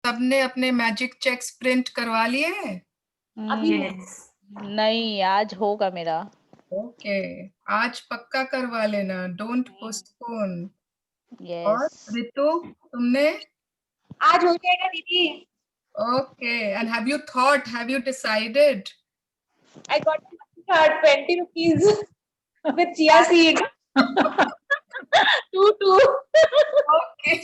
सबने अपने magic checks print करवा लिए हैं? अभी नहीं, आज होगा मेरा। ओके, आज पक्का करवा लेना, डोंट पोस्टपोन। और यस। रितु, तुमने? आज हो जाएगा दीदी। Okay, and have you decided? I got a lucky card, 20 rupees with chia seed. Two. Okay,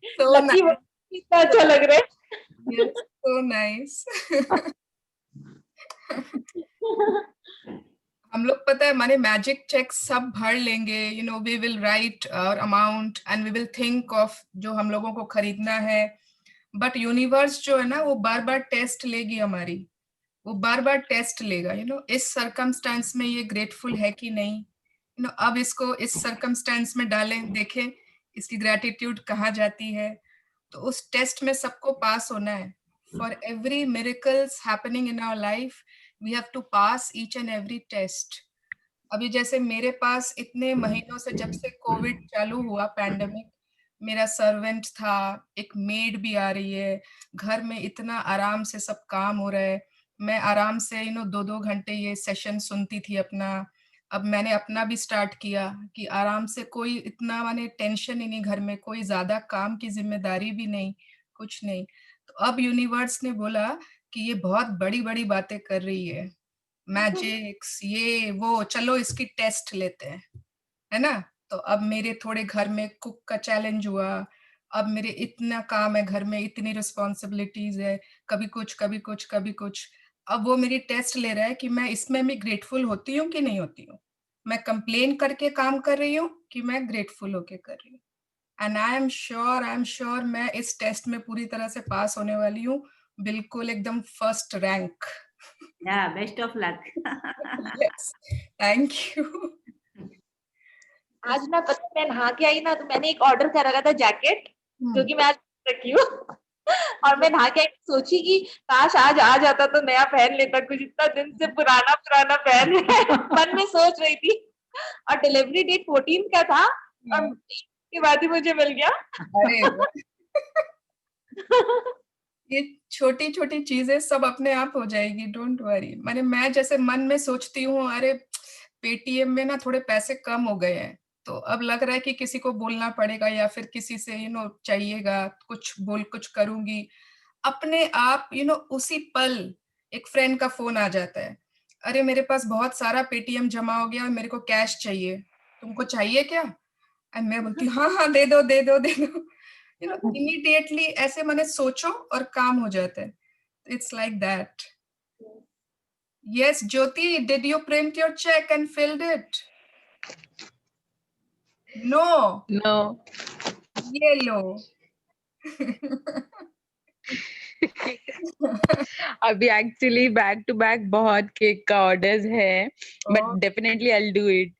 so lucky nice, कितना अच्छा लग रहा है। Yes, so nice. हम लोग पता है माने मैजिक चेक सब भर लेंगे, we will write our amount and we will think of जो हम लोगों को खरीदना है, बट यूनिवर्स जो है ना वो बार बार टेस्ट लेगी हमारी, वो बार बार टेस्ट लेगा, इस सरकमस्टेंस में ये ग्रेटफुल है कि नहीं, अब इसको इस सरकमस्टेंस में डालें, देखें इसकी ग्रेटिट्यूड कहाँ जाती है। तो उस टेस्ट में सबको पास होना है। For every miracles happening in our life we have to pass each and every test. अभी जैसे मेरे पास इतने महीनों से, जब से कोविड चालू हुआ पैंडेमिक, मेरा सर्वेंट था, एक मेड भी आ रही है, घर में इतना आराम से सब काम हो रहा है, मैं आराम से 2-2 घंटे ये सेशन सुनती थी अपना। अब मैंने अपना भी स्टार्ट किया कि आराम से, कोई इतना माने टेंशन ही नहीं, घर में कोई ज्यादा काम की जिम्मेदारी भी नहीं, कुछ नहीं। तो अब यूनिवर्स ने बोला कि ये बहुत बड़ी बड़ी बातें कर रही है, मैजिक्स ये वो, चलो इसकी टेस्ट लेते हैं, है ना। तो अब मेरे थोड़े घर में कुक का चैलेंज हुआ, अब मेरे इतना काम है घर में, इतनी रिस्पॉन्सिबिलिटीज है, कभी कुछ कभी कुछ कभी कुछ। अब वो मेरी टेस्ट ले रहा है कि मैं इसमें भी ग्रेटफुल होती हूँ कि नहीं होती हूँ, मैं कंप्लेन करके काम कर रही हूँ कि मैं ग्रेटफुल होके कर रही हूँ। एंड आई एम श्योर मैं इस टेस्ट में पूरी तरह से पास होने वाली हूँ, बिल्कुल एकदम first rank. Yeah, best of luck. Yes, thank you. आज ना पता मैं नहा के आई ना, तो मैंने एक ऑर्डर कर रखा था जैकेट, जो कि मैं आज रखी हूँ। और मैं नहा के आई, सोची कि काश आज आ जाता तो नया पहन लेता, कुछ इतना दिन से पुराना पुराना पहन है। मन में सोच रही थी, और डिलीवरी डेट 14 का था, और के बाद ही मुझे मिल गया। अरे ये छोटी छोटी चीजें सब अपने आप हो जाएगी, डोंट वरी। मैंने मैं जैसे मन में सोचती हूँ, अरे पेटीएम में ना थोड़े पैसे कम हो गए हैं, तो अब लग रहा है कि किसी को बोलना पड़ेगा या फिर किसी से चाहिएगा, कुछ करूंगी अपने आप, उसी पल एक फ्रेंड का फोन आ जाता है, अरे मेरे पास बहुत सारा पेटीएम जमा हो गया और मेरे को कैश चाहिए, तुमको चाहिए क्या? एंड मैं बोलती हूँ हाँ हाँ दे दो दे दो दे दो, इमीडिएटली ऐसे मैंने सोचो और काम हो जाता है। It's like that. Yes Jyoti, did you print your cheque and filled it? No. No. ये लो। अभी एक्चुअली बैक टू बैक बहुत केक का ऑर्डर्स है, but definitely I will do it.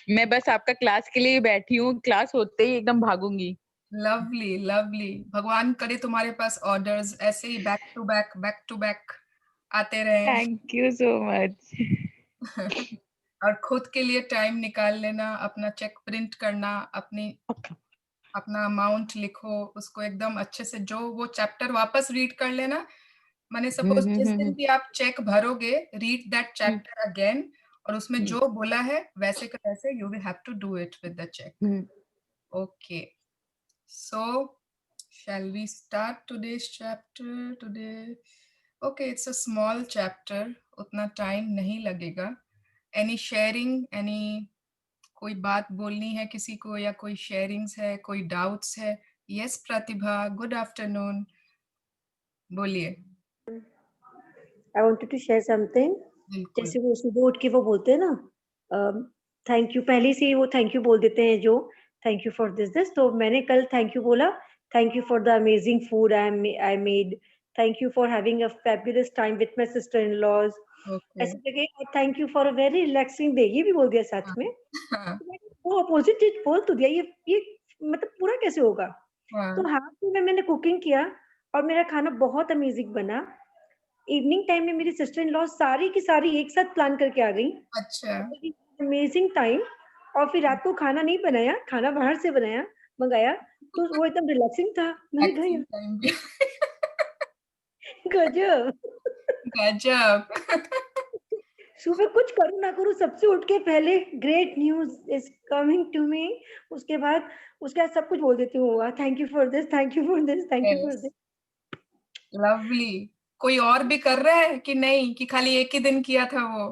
मैं बस आपका क्लास के लिए बैठी हूँ, क्लास होते ही एकदम भागूंगी। लवली लवली, भगवान करे तुम्हारे पास ऑर्डर्स ऐसे ही बैक टू बैक आते रहे। Thank you so much. और खुद के लिए टाइम निकाल लेना, अपना चेक प्रिंट करना, अपना अमाउंट लिखो, उसको एकदम अच्छे से, जो वो चैप्टर वापस रीड कर लेना। माने सपोज जिस दिन भी आप चेक भरोगे, रीड दैट चैप्टर अगेन, और उसमें जो बोला है वैसे का वैसे you will have to do it with the cheque. Okay, so shall we start today's chapter today? Okay, it's a small chapter, उतना टाइम नहीं लगेगा। Any sharing, any कोई बात बोलनी है किसी को, या कोई शेयरिंग्स है, कोई डाउट्स है? यस प्रतिभा, गुड आफ्टरनून, बोलिए। I wanted to share something. बिल्कुल। जैसे वो सुबह उठ के वो बोलते हैं ना, थैंक यू, पहले से ही वो थैंक यू बोल देते हैं, जो थैंक यू फॉर दिस। तो मैंने कल थैंक यू बोला, thank you for the amazing food I made, thank you for having a fabulous time with my sister in laws, ऐसे जगह, और thank you for a very relaxing day, ये भी बोल दिया साथ में। वो अपोजिट बोल तो दिया, ये मतलब पूरा कैसे होगा? तो हाथ में मैंने कुकिंग किया और मेरा खाना बहुत अमेजिंग बना। इवनिंग टाइम में मेरी सिस्टर इन लॉ सारी की सारी एक साथ प्लान करके आ गई। अच्छा। Amazing time. और फिर रात को खाना नहीं बनाया, खाना बाहर से मंगाया, तो वो एकदम रिलैक्सिंग था। मैंने कहा Relaxing यार time भी गजब। गजब। सुबह कुछ करूँ ना करूँ सबसे उठ के पहले great news is coming to me, उसके बाद सब कुछ बोल देती हूँ, thank you for this, thank you for this, thank you for Yes, this. lovely. कोई और भी कर रहा है कि नहीं, कि खाली एक ही दिन किया था वो?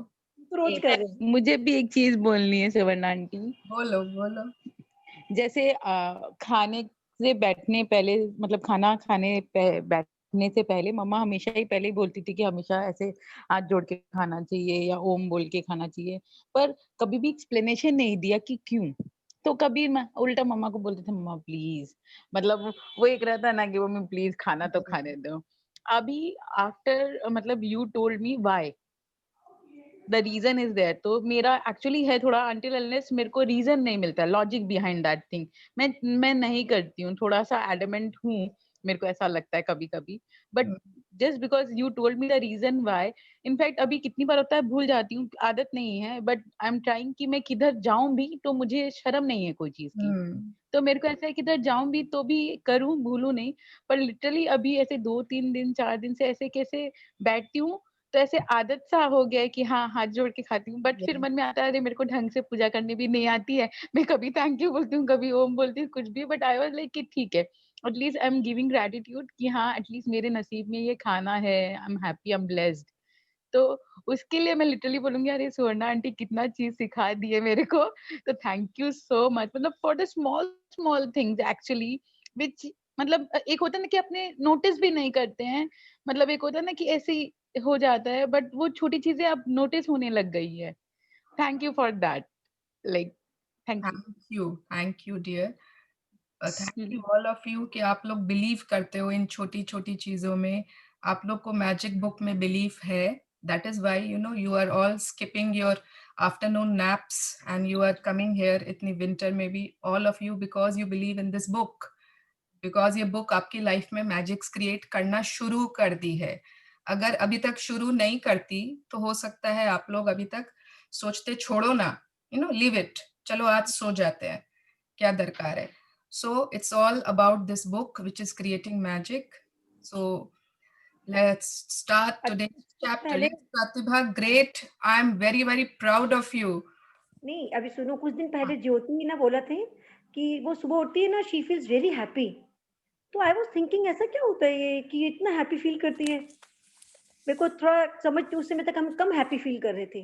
तो रोज़ कर रहे हैं। मुझे भी एक चीज बोलनी है सुवर्णा आंटी। बोलो बोलो। जैसे खाने से बैठने पहले, मतलब खाना बैठने से पहले मम्मा हमेशा ही पहले ही बोलती थी कि हमेशा ऐसे हाथ जोड़ के खाना चाहिए या ओम बोल के खाना चाहिए, पर कभी भी एक्सप्लेनेशन नहीं दिया कि क्यों। तो कभी मैं उल्टा मम्मा को बोलते थे, मम्मा प्लीज, मतलब वो एक रहता ना कि मम्मी प्लीज खाना तो खाने दो। अभी आफ्टर मतलब you told me why the reason is there, तो मेरा एक्चुअली है थोड़ा अनटिल अनलेस मेरे को रीजन नहीं मिलता, लॉजिक बिहाइंड दैट थिंग मैं नहीं करती हूँ, थोड़ा सा एडमेंट हूँ, मेरे को ऐसा लगता है कभी कभी। But just because you told me the reason why, in fact अभी कितनी बार होता है भूल जाती हूँ, आदत नहीं है, बट आई एम ट्राइंग कि मैं किधर जाऊं भी तो मुझे शर्म नहीं है कोई चीज की। तो मेरे को ऐसा है किधर जाऊं भी तो भी करूं, भूलूं नहीं। पर लिटरली अभी ऐसे 2-3 दिन 4 दिन से ऐसे कैसे बैठती हूँ, तो ऐसे आदत सा हो गया है कि हाँ हाथ जोड़ के खाती हूँ, बट फिर मन में आता है अरे मेरे को ढंग से पूजा करनी भी नहीं आती है, मैं कभी थैंक यू बोलती हूँ, कभी ओम बोलती हूँ, कुछ भी, बट आई वाज लाइक कि ठीक है, at least I am giving gratitude कि हाँ एटलीस्ट मेरे नसीब में ये खाना है, I am happy, I am blessed. तो उसके लिए मैं लिटरली बोलूंगी अरे सुवर्णा आंटी कितना चीज सिखा दी है मेरे को, तो थैंक यू सो मच, मतलब for the small small things actually, which मतलब एक होता है ना कि अपने नोटिस भी नहीं करते हैं, मतलब एक होता है ना कि ऐसे ही हो जाता है, बट वो छोटी चीजें अब नोटिस होने लग गई है। Thank you for that, like thank thank you dear. Thank you. You all of you कि आप लोग बिलीव करते हो इन छोटी छोटी चीजों में, आप लोग को मैजिक बुक में बिलीव है। That is why you are all skipping your afternoon naps and you are coming here इतनी विंटर में भी, all of you, because you believe in this book, because ये बुक आपकी लाइफ में magics create करना शुरू कर दी है। अगर अभी तक शुरू नहीं करती तो हो सकता है आप लोग अभी तक सोचते छोड़ो ना, लीव इट, चलो आज सो जाते हैं, क्या दरकार है। So it's all about this book which is creating magic. So let's start today's chapter. पहले Yes, Pratibha, great. I am very very proud of you. नहीं, अभी सुनो, कुछ दिन पहले ज्योति ना बोला थे कि वो सुबह उठती है ना, शी फील्स वेरी हैप्पी। तो आई वाज थिंकिंग ऐसा क्या होता है ये कि इतना हैप्पी फील करती है? मेरे को थोड़ा समझ, उस समय तक हम कम हैप्पी फील कर रहे थे।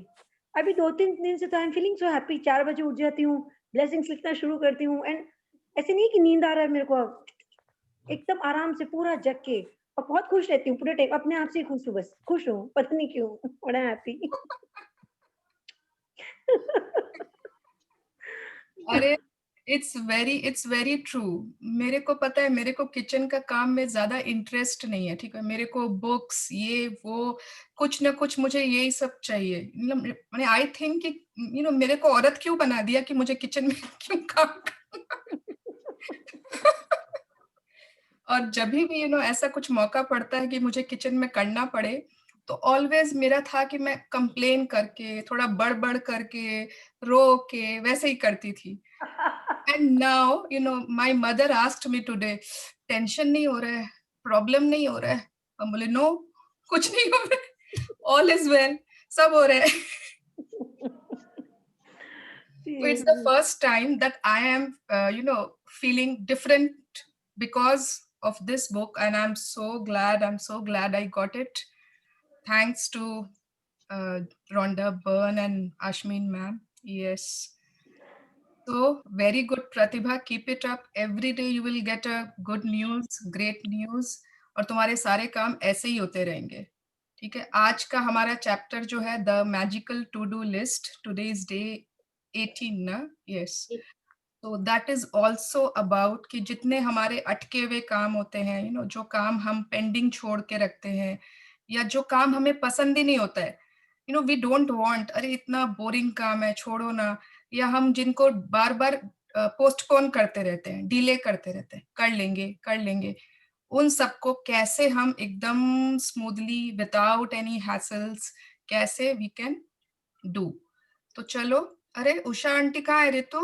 अभी 2-3 दिन से तो I am feeling so happy. 4 बजे उठ जाती हूँ, ब्लेसिंग्स लिखना शुरू करती हूँ, एंड ऐसे नहीं कि नींद आ रहा है मेरे को अब, एकदम आराम से पूरा जग के, और बहुत खुश रहती हूँ पूरे टाइम, अपने आप से ही खुश हूँ, बस खुश हूँ, पता नहीं क्यों, बड़ा हैप्पी। अरे इट्स वेरी ट्रू। मेरे को पता है, मेरे को किचन का काम में ज्यादा इंटरेस्ट नहीं है, ठीक है, मेरे को बुक्स ये वो कुछ ना कुछ मुझे यही सब चाहिए। मतलब मैंने आई थिंक कि मेरे को औरत क्यों बना दिया कि मुझे किचन में क्यों काम करना। और जब भी ऐसा कुछ मौका पड़ता है कि मुझे किचन में करना पड़े, तो ऑलवेज मेरा था कि मैं कंप्लेन करके, थोड़ा बड़ करके, रो के वैसे ही करती थी। And now my mother asked me today, tension नहीं हो रहा है, प्रॉब्लम नहीं हो रहा है? हम बोले नो, कुछ नहीं हो रहा है, ऑल इज वेल, सब हो रहा है। So it's the first time that I am, feeling different because of this book, and I'm so glad. I'm so glad I got it. Thanks to Rhonda Byrne and Ashmin ma'am. Yes. So very good, Pratibha. Keep it up. Every day you will get a good news, great news, और तुम्हारे सारे काम ऐसे ही होते रहेंगे। ठीक है, आज का हमारा चैप्टर जो है the magical to do list, today is day 18 ना? यस। तो दैट इज ऑल्सो अबाउट कि जितने हमारे अटके हुए काम होते हैं, जो काम हम पेंडिंग छोड़ के रखते हैं, या जो काम हमें पसंद ही नहीं होता है, वी डोंट वांट, अरे इतना बोरिंग काम है, छोड़ो ना, या हम जिनको बार बार पोस्टपोन करते रहते हैं, डिले करते रहते हैं, कर लेंगे, उन सबको कैसे हम एकदम स्मूथली विदाउट एनी हैसल्स कैसे वी कैन डू। तो चलो, अरे उषा आंटी कहाँ है रे तू?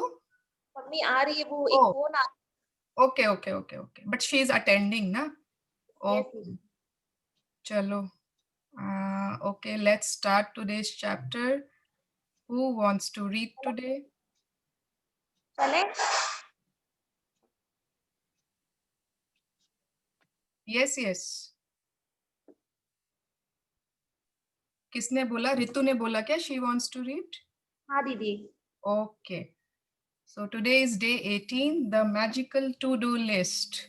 मम्मी आ रही है, वो ओ एक phone uh Okay, okay, okay, okay. But she is attending, na? Yes, Okay. Chalo. Okay, let's start today's chapter. Who wants to read today? चले. Yes, yes. किसने बोला? रितु ने बोला क्या? She wants to read? हाँ दीदी. Okay. So today is day 18, the magical to-do list.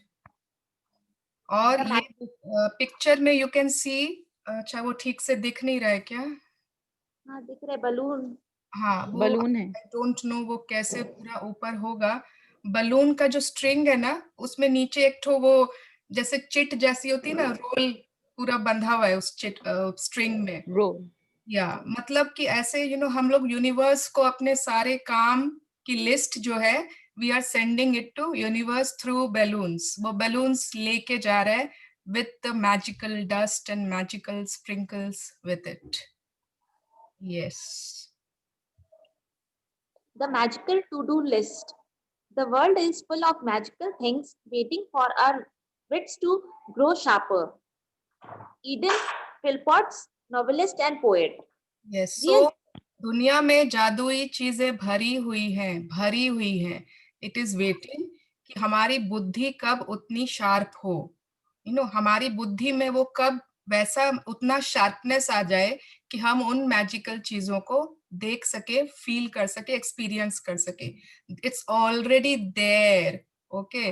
और The ये पिक्चर में you can see, अच्छा वो ठीक से दिख नहीं रहा है क्या? हाँ दिख रहे बलून. हाँ वो बलून है. I don't know वो कैसे पूरा ऊपर होगा. बलून का जो स्ट्रिंग है ना, उसमें नीचे एक ठो वो जैसे चिट जैसी होती है ना, रोल पूरा बंधा हुआ है उस चिट स्ट्रिंग में. रोल. या मतलब कि ऐसे हम लोग यूनिवर्स को अपने सारे काम की लिस्ट जो है, we are sending it to universe through balloons. वो बैलून्स लेके जा रहा है with the magical dust and magical sprinkles with it. Yes. The magical to-do list. The world is full of magical things waiting for our wits to grow sharper. Eden Philpotts, novelist and poet. Yes. Real सो दुनिया में जादुई चीजें भरी हुई हैं. It is waiting कि हमारी बुद्धि कब उतनी शार्प हो. हमारी बुद्धि में वो कब वैसा उतना शार्पनेस आ जाए कि हम उन मैजिकल चीजों को देख सके, फील कर सके, एक्सपीरियंस कर सके. It's already there. Okay.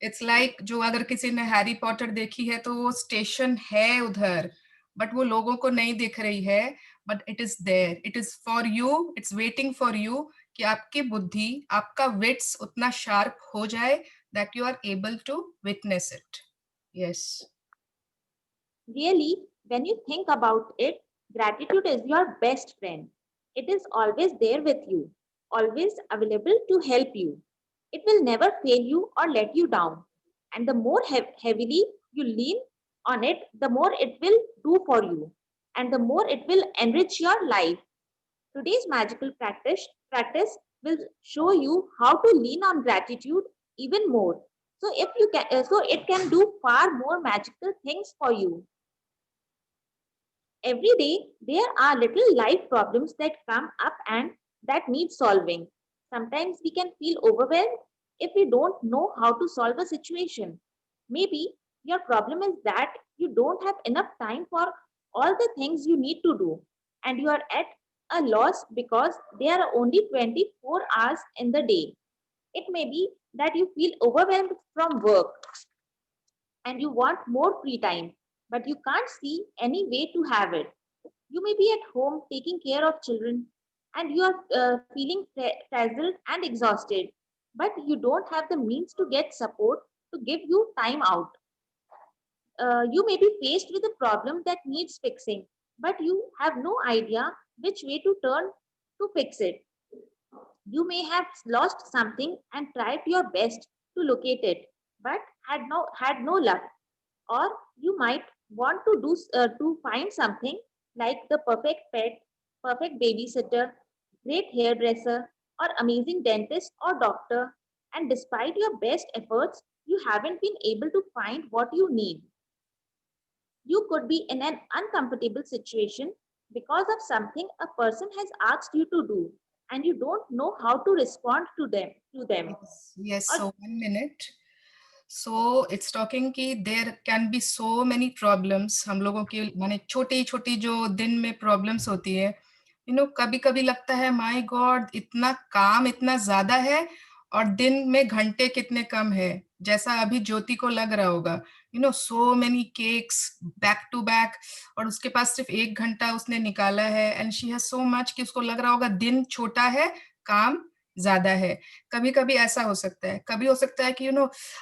It's like जो अगर किसी ने हैरी पॉटर देखी है तो वो स्टेशन है उधर, बट वो लोगों को नहीं दिख रही है. But it is there. It is for you. It's waiting for you कि आपकी बुद्धि, आपका विट्स उतना शार्प हो जाए that you are able to witness it. Yes. Really, when you think about it, gratitude is your best friend. It is always there with you, always available to help you. It will never fail you or let you down. And the more heavily you lean on it, the more it will do for you, and the more it will enrich your life. Today's magical practice will show you how to lean on gratitude even more. So if you can, so it can do far more magical things for you. Every day, there are little life problems that come up and that need solving. Sometimes we can feel overwhelmed if we don't know how to solve a situation. Maybe your problem is that you don't have enough time for all the things you need to do, and you are at a loss because there are only 24 hours in the day. It may be that you feel overwhelmed from work and you want more free time, but you can't see any way to have it. You may be at home taking care of children and you are feeling frazzled and exhausted, but you don't have the means to get support to give you time out. You may be faced with a problem that needs fixing, but you have no idea which way to turn to fix it. You may have lost something and tried your best to locate it, but had no luck. Or you might want to to find something like the perfect pet, perfect babysitter, great hairdresser, or amazing dentist or doctor. And despite your best efforts, you haven't been able to find what you need. You could be in an uncomfortable situation because of something a person has asked you to do, and you don't know how to respond to them. Yes. Or So 1 minute. So it's talking कि there can be so many problems. हम लोगों की माने छोटी छोटी जो दिन में problems होती है, कभी कभी लगता है माय गॉड इतना काम इतना ज्यादा है और दिन में घंटे कितने कम है. जैसा अभी ज्योति को लग रहा होगा, so many cakes back to back, और उसके पास सिर्फ 1 घंटा उसने निकाला है and she has so much कि उसको लग रहा होगा दिन छोटा है, काम ज्यादा है. कभी कभी ऐसा हो सकता है. कभी हो सकता है कि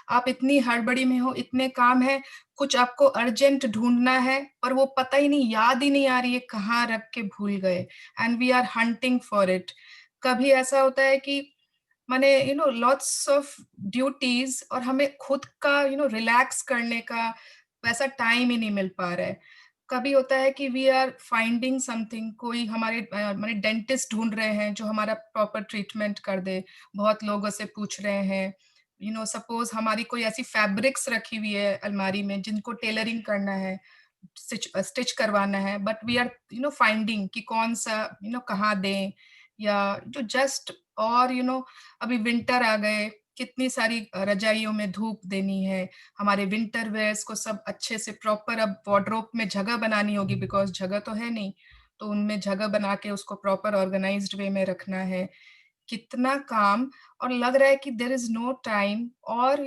आप इतनी हड़बड़ी में हो, इतने काम है, कुछ आपको अर्जेंट ढूंढना है और वो पता ही नहीं, याद ही नहीं आ रही है, कहाँ रख के भूल गए, and we are hunting for it. कभी ऐसा होता है कि माने लॉट्स ऑफ ड्यूटीज और हमें खुद का रिलैक्स करने का वैसा टाइम ही नहीं मिल पा रहा है. कभी होता है कि वी आर फाइंडिंग समथिंग, कोई हमारे माने डेंटिस्ट ढूंढ रहे हैं जो हमारा प्रॉपर ट्रीटमेंट कर दे, बहुत लोगों से पूछ रहे हैं, सपोज हमारी कोई ऐसी फैब्रिक्स रखी हुई है अलमारी में जिनको टेलरिंग करना है, स्टिच करवाना है, बट वी आर फाइंडिंग कि कौन सा कहाँ दें, या जो जस्ट, और अभी विंटर आ गए, कितनी सारी रजाइयों में धूप देनी है, हमारे विंटर वेयर्स को सब अच्छे से प्रॉपर अब वार्डरोब में जगह बनानी होगी, बिकॉज जगह तो है नहीं, तो उनमें जगह बना के उसको प्रॉपर ऑर्गेनाइज्ड वे में रखना है। कितना काम, और लग रहा है कि देयर इज नो टाइम, और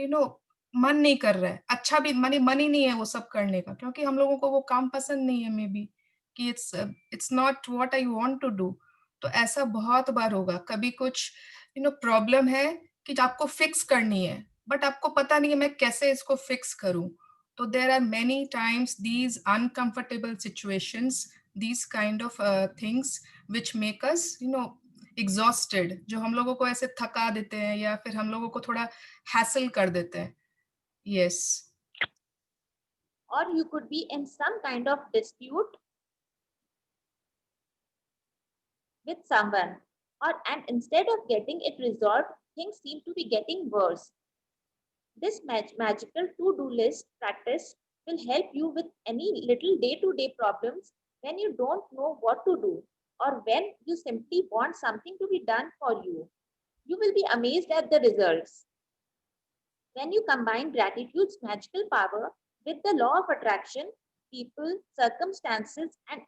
मन नहीं कर रहा है, अच्छा भी मन ही नहीं है वो सब करने का, क्योंकि हम लोगों को वो काम पसंद नहीं है, मे बी कि it's not what I want to do. तो ऐसा बहुत बार होगा, कभी कुछ प्रॉब्लम है कि आपको फिक्स करनी है, बट आपको पता नहीं है मैं कैसे इसको फिक्स करूं। तो there are many times these uncomfortable situations, these kind of things which make us exhausted, जो हम लोगों को ऐसे थका देते हैं या फिर हम लोगों को थोड़ा हैसल कर देते हैं। Yes. Or you could be in some kind of dispute with someone, and instead of getting it resolved, things seem to be getting worse. This magical to-do list practice will help you with any little day-to-day problems when you don't know what to do, or when you simply want something to be done for you. You will be amazed at the results. When you combine gratitude's magical power with the law of attraction, people, circumstances, and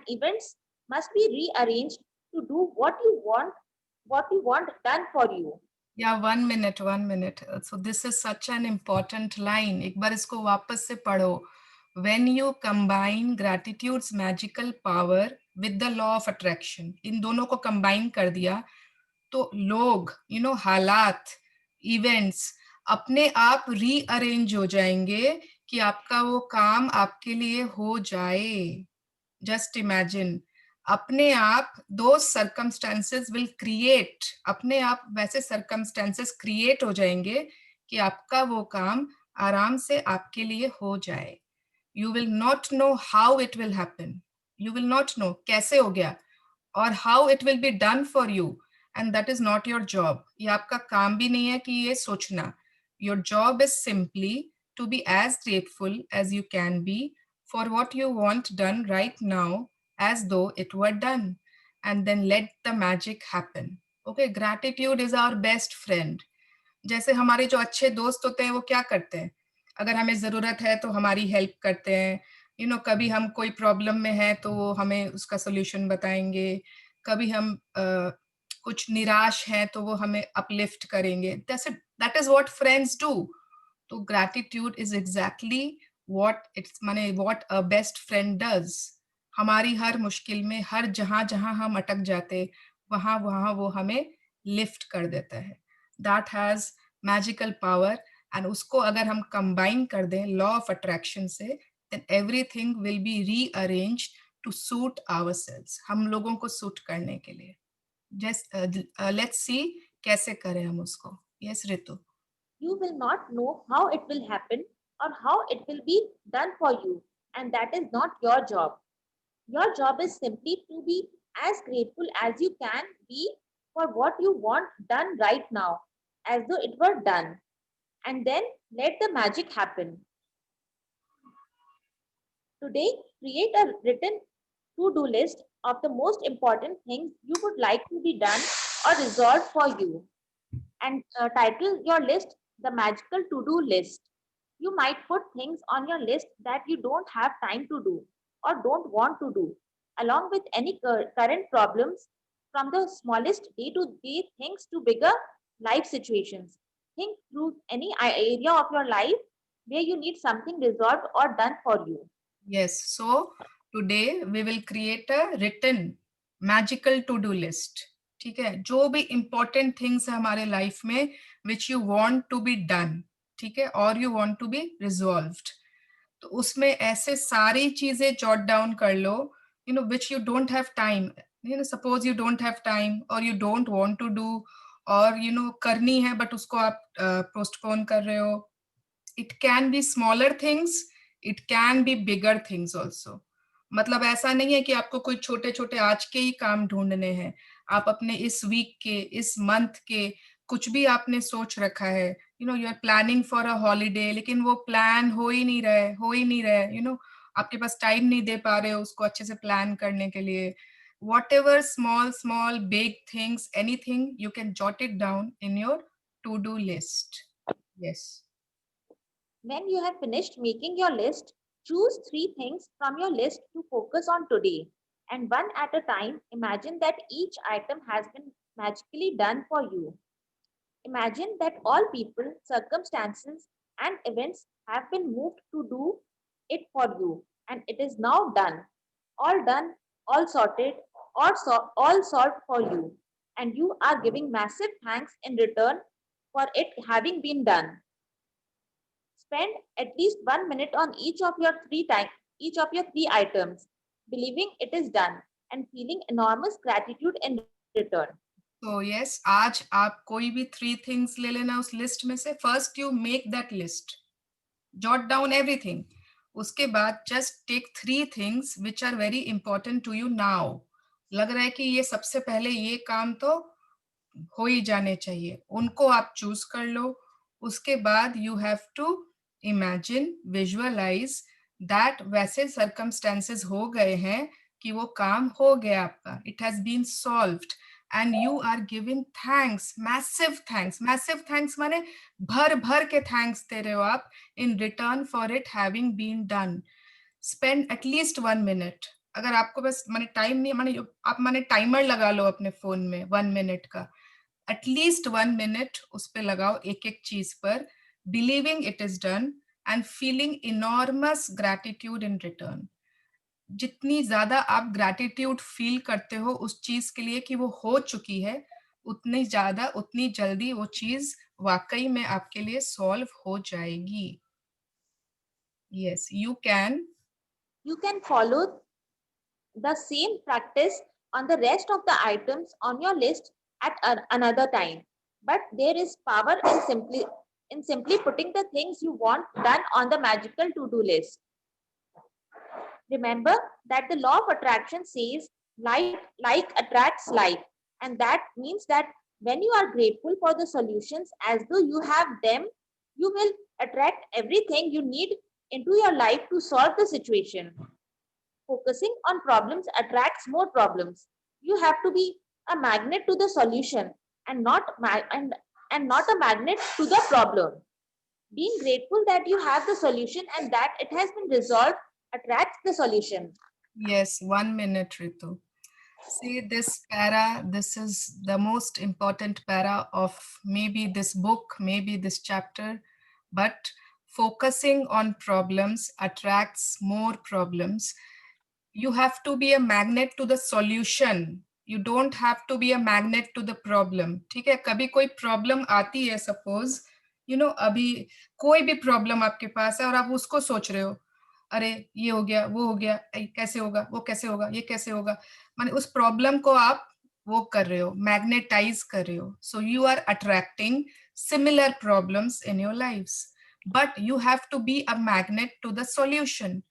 events must be rearranged to do what you want done for you. Yeah, 1 minute. So this is such an important line. एक बार इसको वापस से पढ़ो. When you combine gratitude's magical power with the law of attraction, इन दोनों को combine कर दिया, तो लोग, हालात, इवेंट्स अपने आप रीअरेंज हो जाएंगे कि आपका वो काम आपके लिए हो जाए। जस्ट इमेजिन, अपने आप दो सर्कमस्टेंसेस विल क्रिएट, अपने आप वैसे सर्कमस्टेंसेस क्रिएट हो जाएंगे कि आपका वो काम आराम से आपके लिए हो जाए। You will not know how it will happen, you will not know कैसे हो गया, और how it will be done for you, and that is not your job. ये आपका काम भी नहीं है कि ये सोचना। Your job is simply to be as grateful as you can be for what you want done right now, as though it were done, and then let the magic happen. Okay, gratitude is our best friend. जैसे हमारे जो अच्छे दोस्त होते हैं वो क्या करते हैं, अगर हमें जरूरत है तो हमारी हेल्प करते हैं, कभी हम कोई प्रॉब्लम में है तो वो हमें उसका सोल्यूशन बताएंगे, कभी हम कुछ निराश हैं तो वो हमें अपलिफ्ट करेंगे। That is what friends do. तो gratitude is exactly what a best friend does. हमारी हर मुश्किल में, हर जहां हम अटक जाते, वहां वो हमें लिफ्ट कर देता है। That has magical power, and उसको अगर हम कंबाइन कर दें लॉ ऑफ अट्रैक्शन से, then everything will be rearranged to suit ourselves, हम लोगों को सूट करने के लिए। Just let's see कैसे करें हम उसको। Yes, Ritu. You will not know how it will happen or how it will be done for you, and that is not your job. Your job is simply to be as grateful as you can be for what you want done right now, as though it were done, and then let the magic happen. Today, create a written to-do list of the most important things you would like to be done or resolved for you, and title your list the magical to-do list. You might put things on your list that you don't have time to do or don't want to do, along with any current problems, from the smallest day-to-day things to bigger life situations. Think through any area of your life where you need something resolved or done for you. Yes, so today we will create a written magical to-do list. ठीक है, जो भी important things है हमारे life में which you want to be done, ठीक है, और you want to be resolved, तो उसमें ऐसे सारी चीजें jot down कर लो, which you don't have time, suppose you don't have time or you don't want to do, और करनी है but उसको आप postpone कर रहे हो। It can be smaller things, it can be bigger things also. मतलब ऐसा नहीं है कि आपको कोई छोटे छोटे आज के ही काम ढूंढने हैं, आप अपने इस वीक के, इस मंथ के कुछ भी आपने सोच रखा है, you are planning for a holiday, लेकिन वो प्लान हो ही नहीं रहा है, आपके पास टाइम नहीं दे पा रहे हो उसको अच्छे से प्लान करने के लिए. Whatever small big things, anything, you can jot it down in your to-do list. Yes. When you have finished making your list, choose 3 things from your list to focus on today. And one at a time, imagine that each item has been magically done for you. Imagine that all people, circumstances, and events have been moved to do it for you. And it is now done. All done, all sorted, all solved for you. And you are giving massive thanks in return for it having been done. Spend at least 1 minute on each of your three items, believing it is done and feeling enormous gratitude in return. So yes, आज आप कोई भी 3 things ले लेना उस list में से. First you make that list, jot down everything. उसके बाद just take 3 things which are very important to you now. लग रहा है कि ये सबसे पहले ये काम तो हो ही जाने चाहिए, उनको आप चूज कर लो. उसके बाद you have to imagine, visualise that वैसे सर्कमस्टेंसेस हो गए हैं कि वो काम हो गया आपका, it has been solved, and you are giving thanks, massive thanks माने भर भर के थैंक्स दे रहे हो आप in return for it having been done. Spend at least 1 minute. अगर आपको बस माने टाइम नहीं, माने आप माने टाइमर लगा लो अपने फोन में 1 minute का, एटलीस्ट 1 minute उस पे लगाओ एक एक चीज पर, believing it is done and feeling enormous gratitude in return. जितनी ज्यादा आप ग्रैटिट्यूड फील करते हो उस चीज के लिए कि वो हो चुकी है, उतनी ज्यादा उतनी जल्दी वो चीज वाकई में आपके लिए सॉल्व हो जाएगी. Yes, you can follow the same practice on the rest of the items on your list at another time. But there is power in simply putting the things you want done on the magical to-do list. Remember that the law of attraction says like attracts like, and that means that when you are grateful for the solutions as though you have them, you will attract everything you need into your life to solve the situation. Focusing on problems attracts more problems. You have to be a magnet to the solution and not a magnet to the problem. Being grateful that you have the solution and that it has been resolved attracts the solution. Yes, 1 minute, Ritu. See this para, this is the most important para of maybe this book, maybe this chapter, but focusing on problems attracts more problems. You have to be a magnet to the solution. You don't have to be a magnet to the problem. ठीक है, कभी कोई problem आती है, suppose अभी कोई भी problem आपके पास है और आप उसको सोच रहे हो, अरे ये हो गया, वो हो गया, कैसे होगा, वो कैसे होगा, ये कैसे होगा, माने उस प्रॉब्लम को आप वो कर रहे हो, मैग्नेटाइज कर रहे हो. So you are attracting similar problems in your lives, but you have to be a magnet to the solution.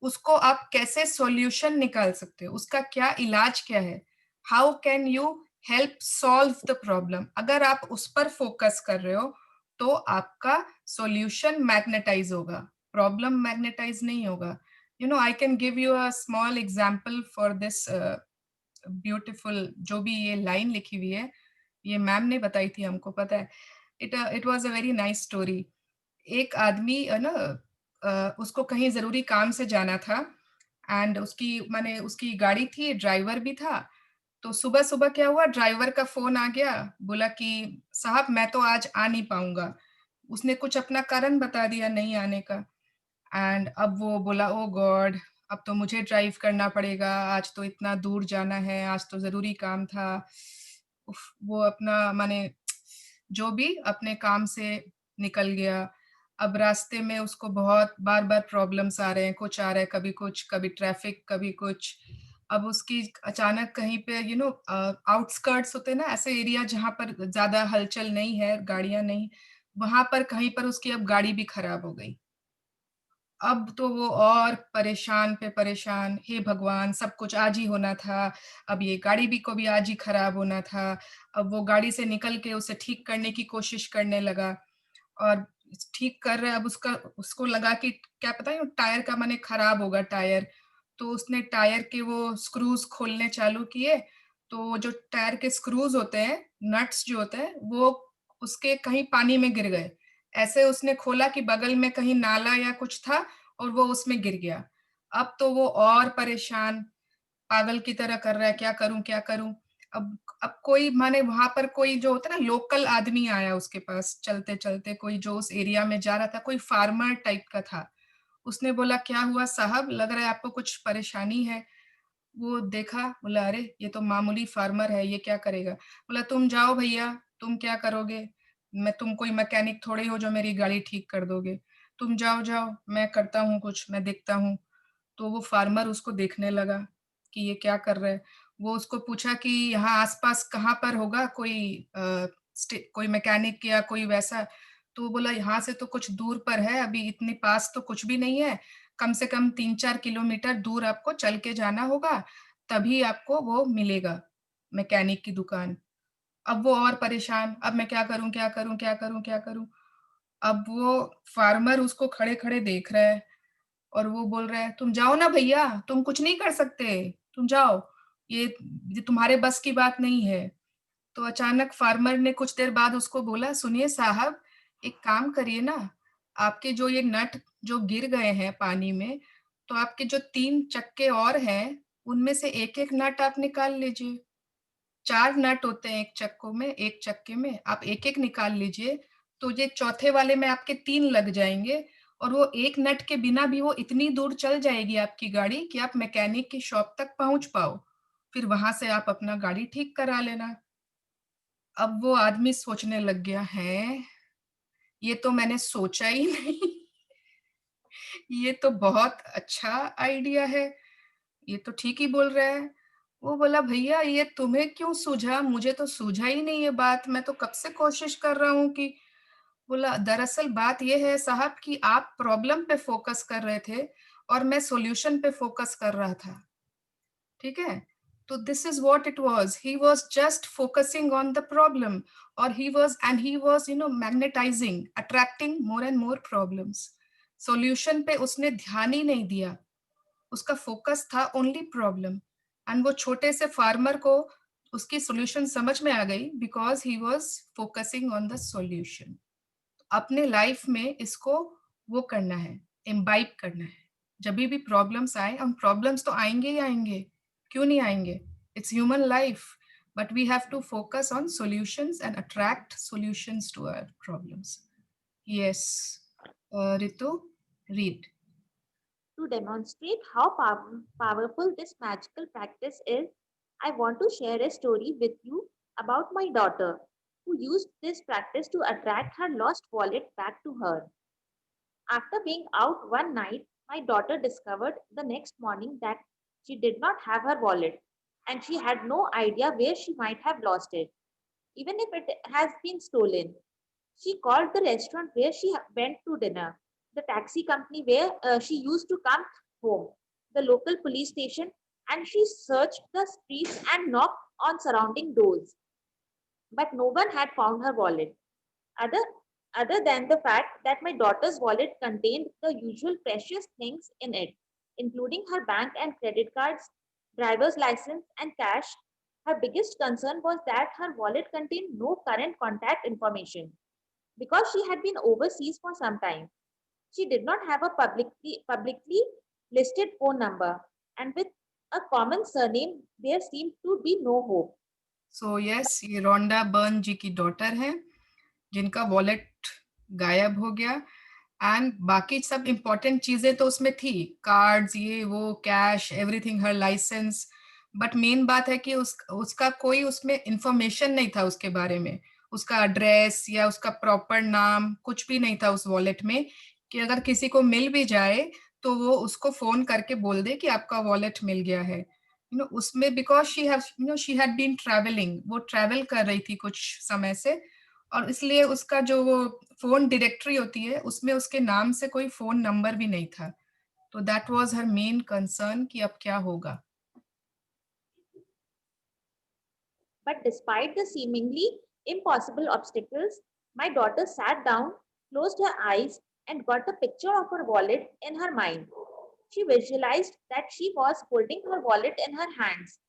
उसको आप कैसे सॉल्यूशन निकाल सकते हो, उसका क्या इलाज क्या है, how can you help solve the problem. अगर आप उस पर फोकस कर रहे हो तो आपका सॉल्यूशन मैग्नेटाइज होगा, प्रॉब्लम मैग्नेटाइज नहीं होगा. I can give you a small example for this beautiful, जो भी ये लाइन लिखी हुई है, ये मैम ने बताई थी हमको, पता है. It was a very nice story. एक आदमी उसको कहीं जरूरी काम से जाना था, एंड उसकी गाड़ी थी, ड्राइवर भी था. तो सुबह सुबह क्या हुआ, ड्राइवर का फोन आ गया, बोला कि साहब मैं तो आज आ नहीं पाऊंगा. उसने कुछ अपना कारण बता दिया नहीं आने का, एंड अब वो बोला, ओ गॉड, अब तो मुझे ड्राइव करना पड़ेगा, आज तो इतना दूर जाना है, आज तो जरूरी काम था. वो अपना जो भी अपने काम से निकल गया. अब रास्ते में उसको बहुत बार बार प्रॉब्लम्स आ रहे हैं, कुछ आ रहा है, कभी कुछ, कभी ट्रैफिक, कभी कुछ. अब उसकी अचानक कहीं पे आउटस्कर्ट्स होते हैं ना, ऐसे एरिया जहां पर ज्यादा हलचल नहीं है, गाड़ियां नहीं, वहां पर कहीं पर उसकी अब गाड़ी भी खराब हो गई. अब तो वो और परेशान पे परेशान, हे भगवान सब कुछ आज ही होना था, अब ये गाड़ी भी को भी आज ही खराब होना था। अब वो गाड़ी से निकल के उसे ठीक करने की कोशिश करने लगा और ठीक कर रहा है। अब उसको लगा कि क्या पता है टायर का माने खराब होगा टायर, तो उसने टायर के वो स्क्रूज खोलने चालू किए, तो वो जो टायर के स्क्रूज होते हैं, नट्स जो होते हैं, वो उसके कहीं पानी में गिर गए। ऐसे उसने खोला कि बगल में कहीं नाला या कुछ था और वो उसमें गिर गया। अब तो वो और परेशान, पागल की तरह कर रहा है, क्या करूं क्या करूं। अब कोई माने वहां पर कोई जो होता है ना लोकल आदमी आया उसके पास चलते चलते, कोई जो उस एरिया में जा रहा था, कोई फार्मर टाइप का था। उसने बोला क्या हुआ साहब, लग रहा है आपको कुछ परेशानी है। वो देखा, बोला अरे ये तो मामूली फार्मर है, ये क्या करेगा। बोला तुम जाओ भैया, तुम क्या करोगे, मैं तुम कोई मैकेनिक थोड़ी हो जो मेरी गाड़ी ठीक कर दोगे, तुम जाओ जाओ, मैं करता हूँ कुछ, मैं देखता हूँ। तो वो फार्मर उसको देखने लगा कि ये क्या कर रहा है। वो उसको पूछा कि यहाँ आसपास कहाँ पर होगा कोई मैकेनिक या कोई वैसा। तो वो बोला यहाँ से तो कुछ दूर पर है, अभी इतनी पास तो कुछ भी नहीं है, कम से कम 3-4 किलोमीटर दूर आपको चल के जाना होगा, तभी आपको वो मिलेगा मैकेनिक की दुकान। अब वो और परेशान, अब मैं क्या करूं क्या करूं क्या करूं क्या करूं। अब वो फार्मर उसको खड़े खड़े देख रहा है और वो बोल रहा है तुम जाओ ना भैया, तुम कुछ नहीं कर सकते, तुम जाओ, ये तुम्हारे बस की बात नहीं है। तो अचानक फार्मर ने कुछ देर बाद उसको बोला सुनिए साहब, एक काम करिए ना, आपके जो ये नट जो गिर गए हैं पानी में, तो आपके जो 3 चक्के और हैं उनमें से एक एक नट आप निकाल लीजिए। 4 नट होते हैं एक चक्कों में, एक चक्के में, आप एक एक निकाल लीजिए, तो ये चौथे वाले में आपके 3 लग जाएंगे और वो एक नट के बिना भी वो इतनी दूर चल जाएगी आपकी गाड़ी कि आप मैकेनिक की शॉप तक पहुंच पाओ, फिर वहां से आप अपना गाड़ी ठीक करा लेना। अब वो आदमी सोचने लग गया है, ये तो मैंने सोचा ही नहीं। ये तो बहुत अच्छा आइडिया है, ये तो ठीक ही बोल रहा है। वो बोला भैया ये तुम्हें क्यों सूझा, मुझे तो सूझा ही नहीं ये बात, मैं तो कब से कोशिश कर रहा हूँ कि। बोला दरअसल बात ये है साहब कि आप प्रॉब्लम पे फोकस कर रहे थे और मैं सॉल्यूशन पे फोकस कर रहा था, ठीक है। तो this is what it was, he was just focusing on the problem और he was magnetising, attracting more and more problems. Solution पे उसने ध्यान ही नहीं दिया, उसका फोकस था ओनली प्रॉब्लम। एंड वो छोटे से फार्मर को उसकी सॉल्यूशन समझ में आ गई because he was focusing on the solution. अपने लाइफ में इसको वो करना है, इम्बाइब करना है। जब भी प्रॉब्लम्स आए, हम प्रॉब्लम्स तो आएंगे ही आएंगे, क्यों नहीं आएंगे, it's human life, but we have to focus on solutions and attract solutions to our problems. Yes Ritu, read. To demonstrate how powerful this magical practice is, I want to share a story with you about my daughter who used this practice to attract her lost wallet back to her. After being out one night, my daughter discovered the next morning that she did not have her wallet and she had no idea where she might have lost it, even if it has been stolen. She called the restaurant where she went to dinner, the taxi company where she used to come home, the local police station, and she searched the streets and knocked on surrounding doors. But no one had found her wallet. Other, other than the fact that my daughter's wallet contained the usual precious things in it, including her bank and credit cards, driver's license, and cash, her biggest concern was that her wallet contained no current contact information. Because she had been overseas for some time, she did not have a publicly listed phone number, and with a common surname, there seemed to be no hope. So yes, ये Rhonda Byrne जी की daughter है जिनका wallet गायब हो गया। And बाकी सब important चीजें तो उसमें थी, कार्ड्स, ये वो, कैश, एवरीथिंग, हर लाइसेंस। बट मेन बात है कि उसका कोई उसमें इंफॉर्मेशन नहीं था उसके बारे में, उसका एड्रेस या उसका प्रॉपर नाम कुछ भी नहीं था उस वॉलेट में, कि अगर किसी को मिल भी जाए तो वो उसको फोन करके बोल दे कि आपका वॉलेट मिल गया है। उसमें because she had been travelling, वो ट्रैवल कर रही थी कुछ समय से, और इसलिए उसका जो वो फोन डायरेक्टरी होती है उसमें उसके नाम से कोई फोन नंबर भी नहीं था. तो that was her main concern कि अब क्या होगा. But despite the seemingly impossible obstacles, my daughter sat down, closed her eyes, and got a picture of her wallet in her mind. She visualized that she was holding her wallet in her hands.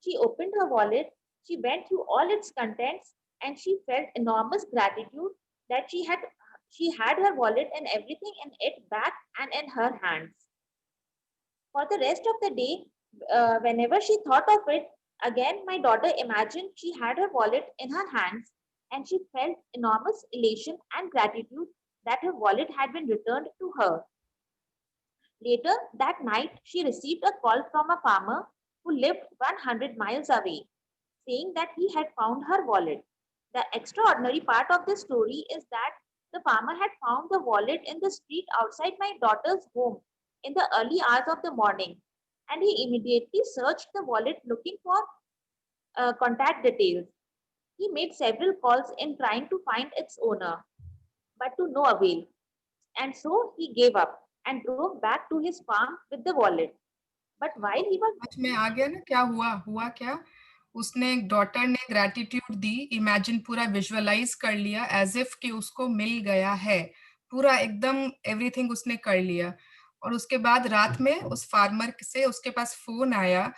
She opened her wallet, she went through all its contents, and she felt enormous gratitude that she had her wallet and everything in it back and in her hands. For the rest of the day, whenever she thought of it, again my daughter imagined she had her wallet in her hands and she felt enormous elation and gratitude that her wallet had been returned to her. Later that night, she received a call from a farmer who lived 100 miles away, saying that he had found her wallet. The extraordinary part of this story is that the farmer had found the wallet in the street outside my daughter's home in the early hours of the morning, and he immediately searched the wallet looking for contact details. He made several calls in trying to find its owner, but to no avail, and so he gave up and drove back to his farm with the wallet. But while he was समझ में आ गया ना क्या हुआ. हुआ क्या, उसने daughter ने ग्रेटिट्यूड दी, इमेजिन पूरा विजुअलाइज कर लिया एज इफ कि उसको मिल गया है, पूरा एकदम एवरीथिंग उसने कर लिया. और उसके बाद रात में उस फार्मर से उसके पास फोन आया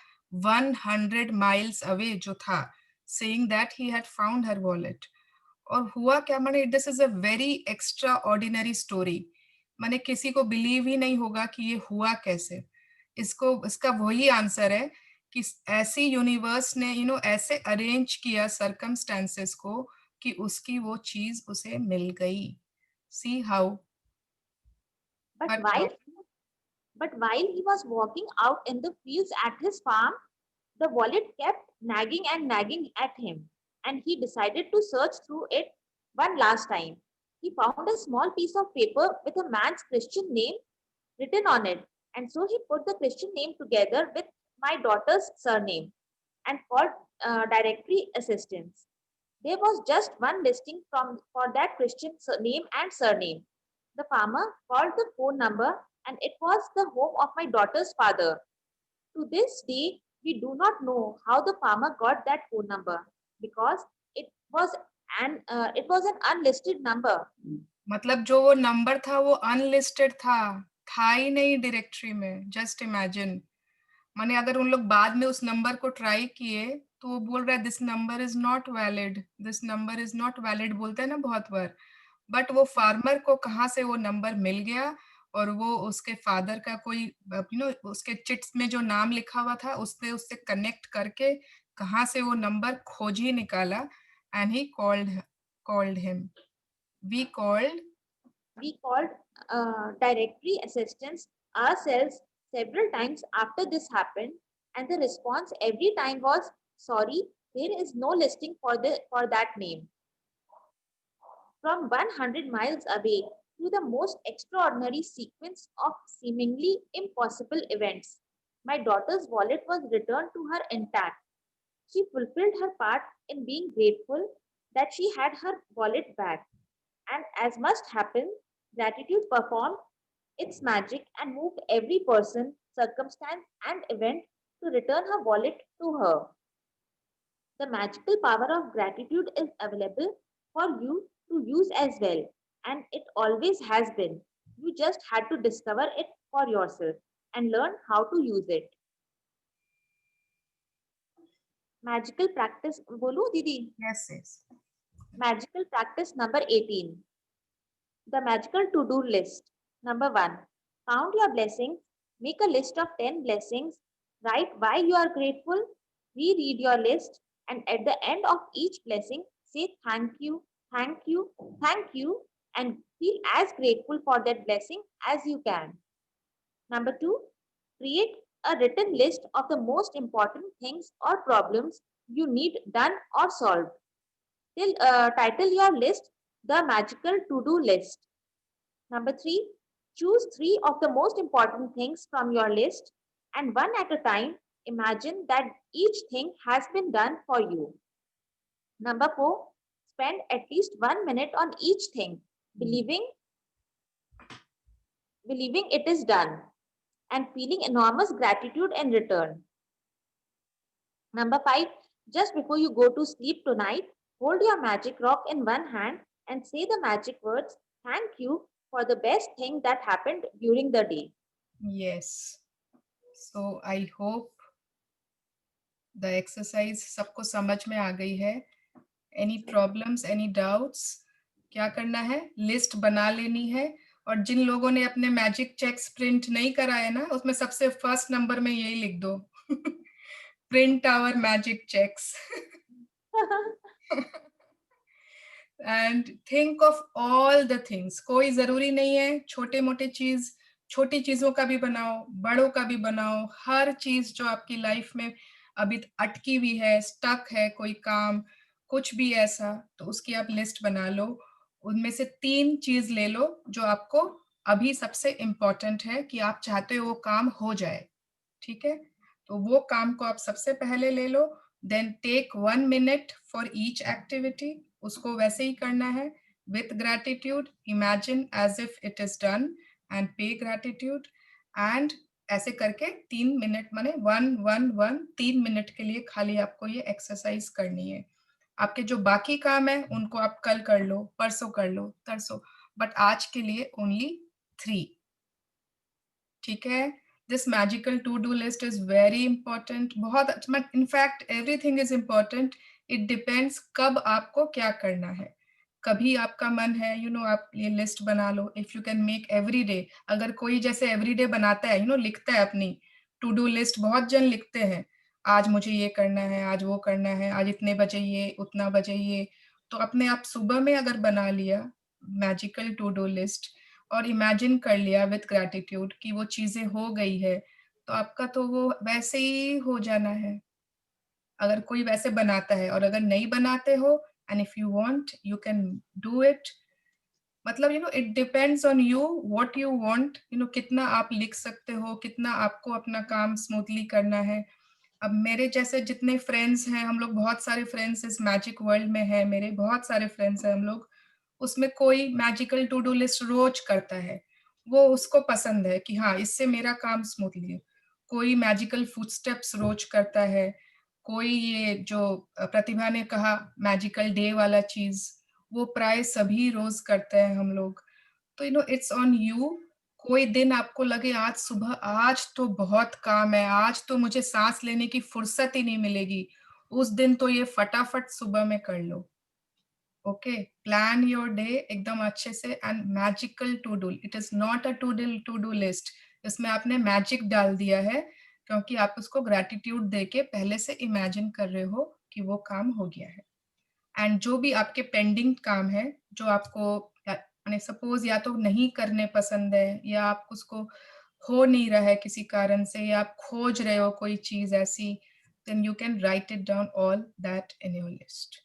100 माइल्स अवे जो था, saying that he had found her wallet. और हुआ क्या, माने this is a very extra ordinary story. माने किसी को बिलीव ही नहीं होगा कि ये हुआ कैसे. इसका वही आंसर है कि ऐसी यूनिवर्स ने ऐसे अरेंज किया सर्कमस्टेंसेस को कि उसकी वो चीज उसे मिल गई. See how. but but while but while he was walking out in the fields at his farm, the wallet kept nagging and nagging at him, and he decided to search through it one last time. He found a small piece of paper with a man's Christian name written on it, and so he put the Christian name together with my daughter's surname and called directory assistance. There was just one listing for that Christian name and surname. The farmer called the phone number, and it was the home of my daughter's father. To this day, we do not know how the farmer got that phone number because it was an unlisted number. मतलब जो वो number था वो unlisted था ही नहीं directory में. Just imagine. माने अगर उन लोग बाद में उस नंबर को ट्राई किए तो वो बोल रहा है this number is not valid, this number is not valid बोलते हैं ना बहुत बार. बट वो फार्मर को कहाँ से वो नंबर मिल गया, और वो उसके फादर का कोई उसके चिट्स में जो नाम लिखा हुआ था उसने उससे कनेक्ट करके कहाँ से वो नंबर खोज ही निकाला. And he called him. We called We called directory assistance ourselves several times after this happened, and the response every time was, "Sorry, there is no listing for that name." From 100 miles away, through the most extraordinary sequence of seemingly impossible events, my daughter's wallet was returned to her intact. She fulfilled her part in being grateful that she had her wallet back. And as must happen, gratitude performed its magic and moved every person, circumstance, and event to return her wallet to her. The magical power of gratitude is available for you to use as well, and it always has been. You just had to discover it for yourself and learn how to use it. Magical practice, bolu didi. yes. Magical practice number 18. The magical to-do list. Number 1. Count your blessings. Make a list of 10 blessings. Write why you are grateful. Reread your list. And at the end of each blessing, say thank you, thank you, thank you, and feel as grateful for that blessing as you can. Number 2. Create a written list of the most important things or problems you need done or solved. Title your list the magical to-do list. Number 3, choose 3 of the most important things from your list, and one at a time, imagine that each thing has been done for you. Number 4, spend at least 1 minute on each thing, believing it is done, and feeling enormous gratitude in return. Number 5, just before you go to sleep tonight, hold your magic rock in one hand and say the magic words, thank you for the best thing that happened during the day. Yes. So I hope the exercise सबको समझ में आ गई है. Any problems, any doubts? क्या करना है? List बना लेनी है. और जिन लोगों ने अपने मैजिक चेक्स प्रिंट नहीं कराए ना, उसमें सबसे फर्स्ट नंबर में यही लिख दो. Print our magic cheques. And think of all the things. कोई जरूरी नहीं है छोटे मोटे चीज, छोटी चीजों का भी बनाओ, बड़ों का भी बनाओ. हर चीज जो आपकी लाइफ में अभी अटकी हुई है, स्टक है, कोई काम, कुछ भी ऐसा, तो उसकी आप लिस्ट बना लो. उनमें से 3 चीज ले लो जो आपको अभी सबसे इम्पोर्टेंट है कि आप चाहते हो वो काम हो जाए. ठीक है, तो वो काम को आप सबसे पहले ले लो. Then take 1 minute for each activity. उसको वैसे ही करना है. With gratitude, imagine as if it is done and pay gratitude. And ऐसे करके 3 मिनट, माने 1 1 1 3 मिनट के लिए खाली आपको ये एक्सरसाइज करनी है. आपके जो बाकी काम है उनको आप कल कर लो, परसों कर लो, तरसों, बट आज के लिए ओनली 3. ठीक है. This magical to do list is very important. बहुत अच्छा, in fact everything is important. It depends कब आपको क्या करना है. कभी आपका मन है, आप ये लिस्ट बना लो. If you can make every day. अगर कोई जैसे एवरी डे बनाता है, लिखता है अपनी टू डू लिस्ट, बहुत जन लिखते हैं, आज मुझे ये करना है, आज वो करना है, आज इतने बजे ये, उतना बजे ये. तो अपने आप सुबह में अगर बना लिया मैजिकल टू डू लिस्ट और इमेजिन कर लिया विथ ग्रैटिट्यूड कि वो चीजें हो गई है, तो आपका तो वो वैसे ही हो जाना है. अगर कोई वैसे बनाता है, और अगर नहीं बनाते हो, and if you want you can do it. मतलब it depends on you, what you want. कितना आप लिख सकते हो, कितना आपको अपना काम स्मूथली करना है. अब मेरे जैसे जितने फ्रेंड्स हैं, हम लोग बहुत सारे फ्रेंड्स इस मैजिक वर्ल्ड में है, मेरे बहुत सारे फ्रेंड्स हैं हम लोग. उसमें कोई मैजिकल टू डू लिस्ट रोज करता है, वो उसको पसंद है कि हाँ इससे मेरा काम स्मूथली है. कोई मैजिकल फुटस्टेप्स रोज करता है. कोई ये जो प्रतिभा ने कहा मैजिकल डे वाला चीज, वो प्राय सभी रोज करते हैं हम लोग. तो इट्स ऑन यू. कोई दिन आपको लगे आज सुबह, आज तो बहुत काम है, आज तो मुझे सांस लेने की फुर्सत ही नहीं मिलेगी, उस दिन तो ये फटाफट सुबह में कर लो. ओके, प्लान योर डे एकदम अच्छे से. And magical to do, it is not a to do list. इसमें आपने मैजिक डाल दिया है क्योंकि आप उसको ग्रैटिट्यूड देके पहले से इमेजिन कर रहे हो कि वो काम हो गया है. एंड जो भी आपके पेंडिंग काम है, जो आपको यानी सपोज या तो नहीं करने पसंद है, या आप उसको हो नहीं रहा है किसी कारण से, या आप खोज रहे हो कोई चीज ऐसी, then you can write it down all that in your list.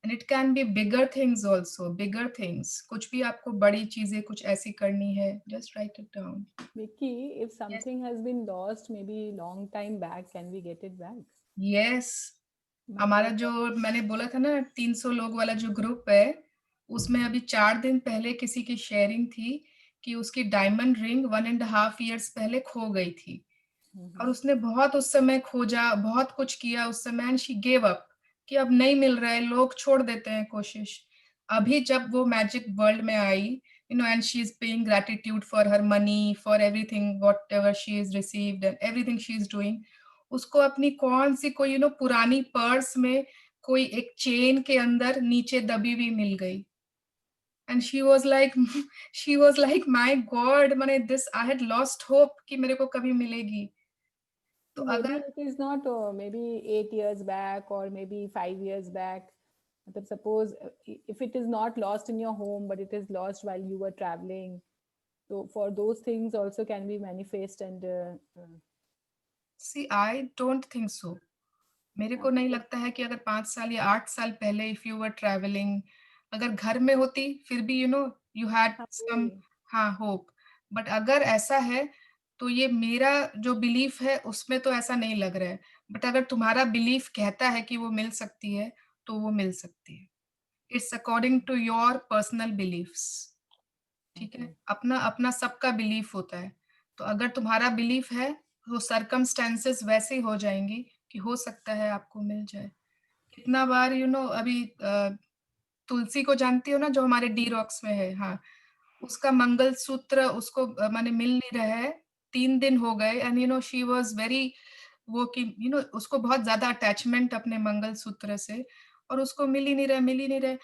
And it can be bigger things also, bigger things. कुछ भी आपको बड़ी चीजें कुछ ऐसी करनी है, just write it down. Vicky, if something has been lost maybe long time back, can we get it back? Yes. हमारा जो मैंने बोला था ना 300 लोग वाला जो ग्रुप है, उसमें अभी 4 दिन पहले किसी की शेयरिंग थी कि उसकी डायमंड रिंग 1.5 years पहले खो गई थी. और उसने बहुत उस समय खोजा, बहुत कुछ किया उस समय, एंड शी गेव अप कि अब नहीं मिल रहा है, लोग छोड़ देते हैं कोशिश. अभी जब वो मैजिक वर्ल्ड में आई, and she is paying gratitude for her money, for everything whatever she is received and everything she is doing. उसको अपनी कौन सी कोई पुरानी पर्स में कोई एक चेन के अंदर नीचे दबी हुई मिल गई. And she was like my god, माने this I had lost hope कि मेरे को कभी मिलेगी. तो maybe अगर it is not maybe 8 years back or maybe 5 years back. But suppose if it is not lost in your home but it is lost while you were traveling, so for those things also can be manifest and see I don't think so. मेरे को नहीं लगता है कि अगर 5 साल या 8 साल पहले इफ यू वर ट्रैवलिंग, अगर घर में होती फिर भी यू हैड सम, हाँ, होप. बट अगर ऐसा है तो ये मेरा जो बिलीफ है उसमें तो ऐसा नहीं लग रहा है. बट अगर तुम्हारा बिलीफ कहता है कि वो मिल सकती है, तो वो मिल सकती है. It's according to your personal beliefs, ठीक है। अपना अपना सबका बिलीफ होता है, तो अगर तुम्हारा बिलीफ है तो सर्कमस्टेंसेस वैसे ही हो जाएंगी कि हो सकता है आपको मिल जाए। कितना बार अभी तुलसी को जानती हो ना, जो हमारे डी रॉक्स में है, हाँ, उसका मंगलसूत्र उसको माने मिल नहीं रहा है, 3 दिन हो गए, एंड शी वाज वेरी वो कि उसको बहुत ज्यादा अटैचमेंट अपने मंगलसूत्र से, और उसको मिल ही नहीं रहा।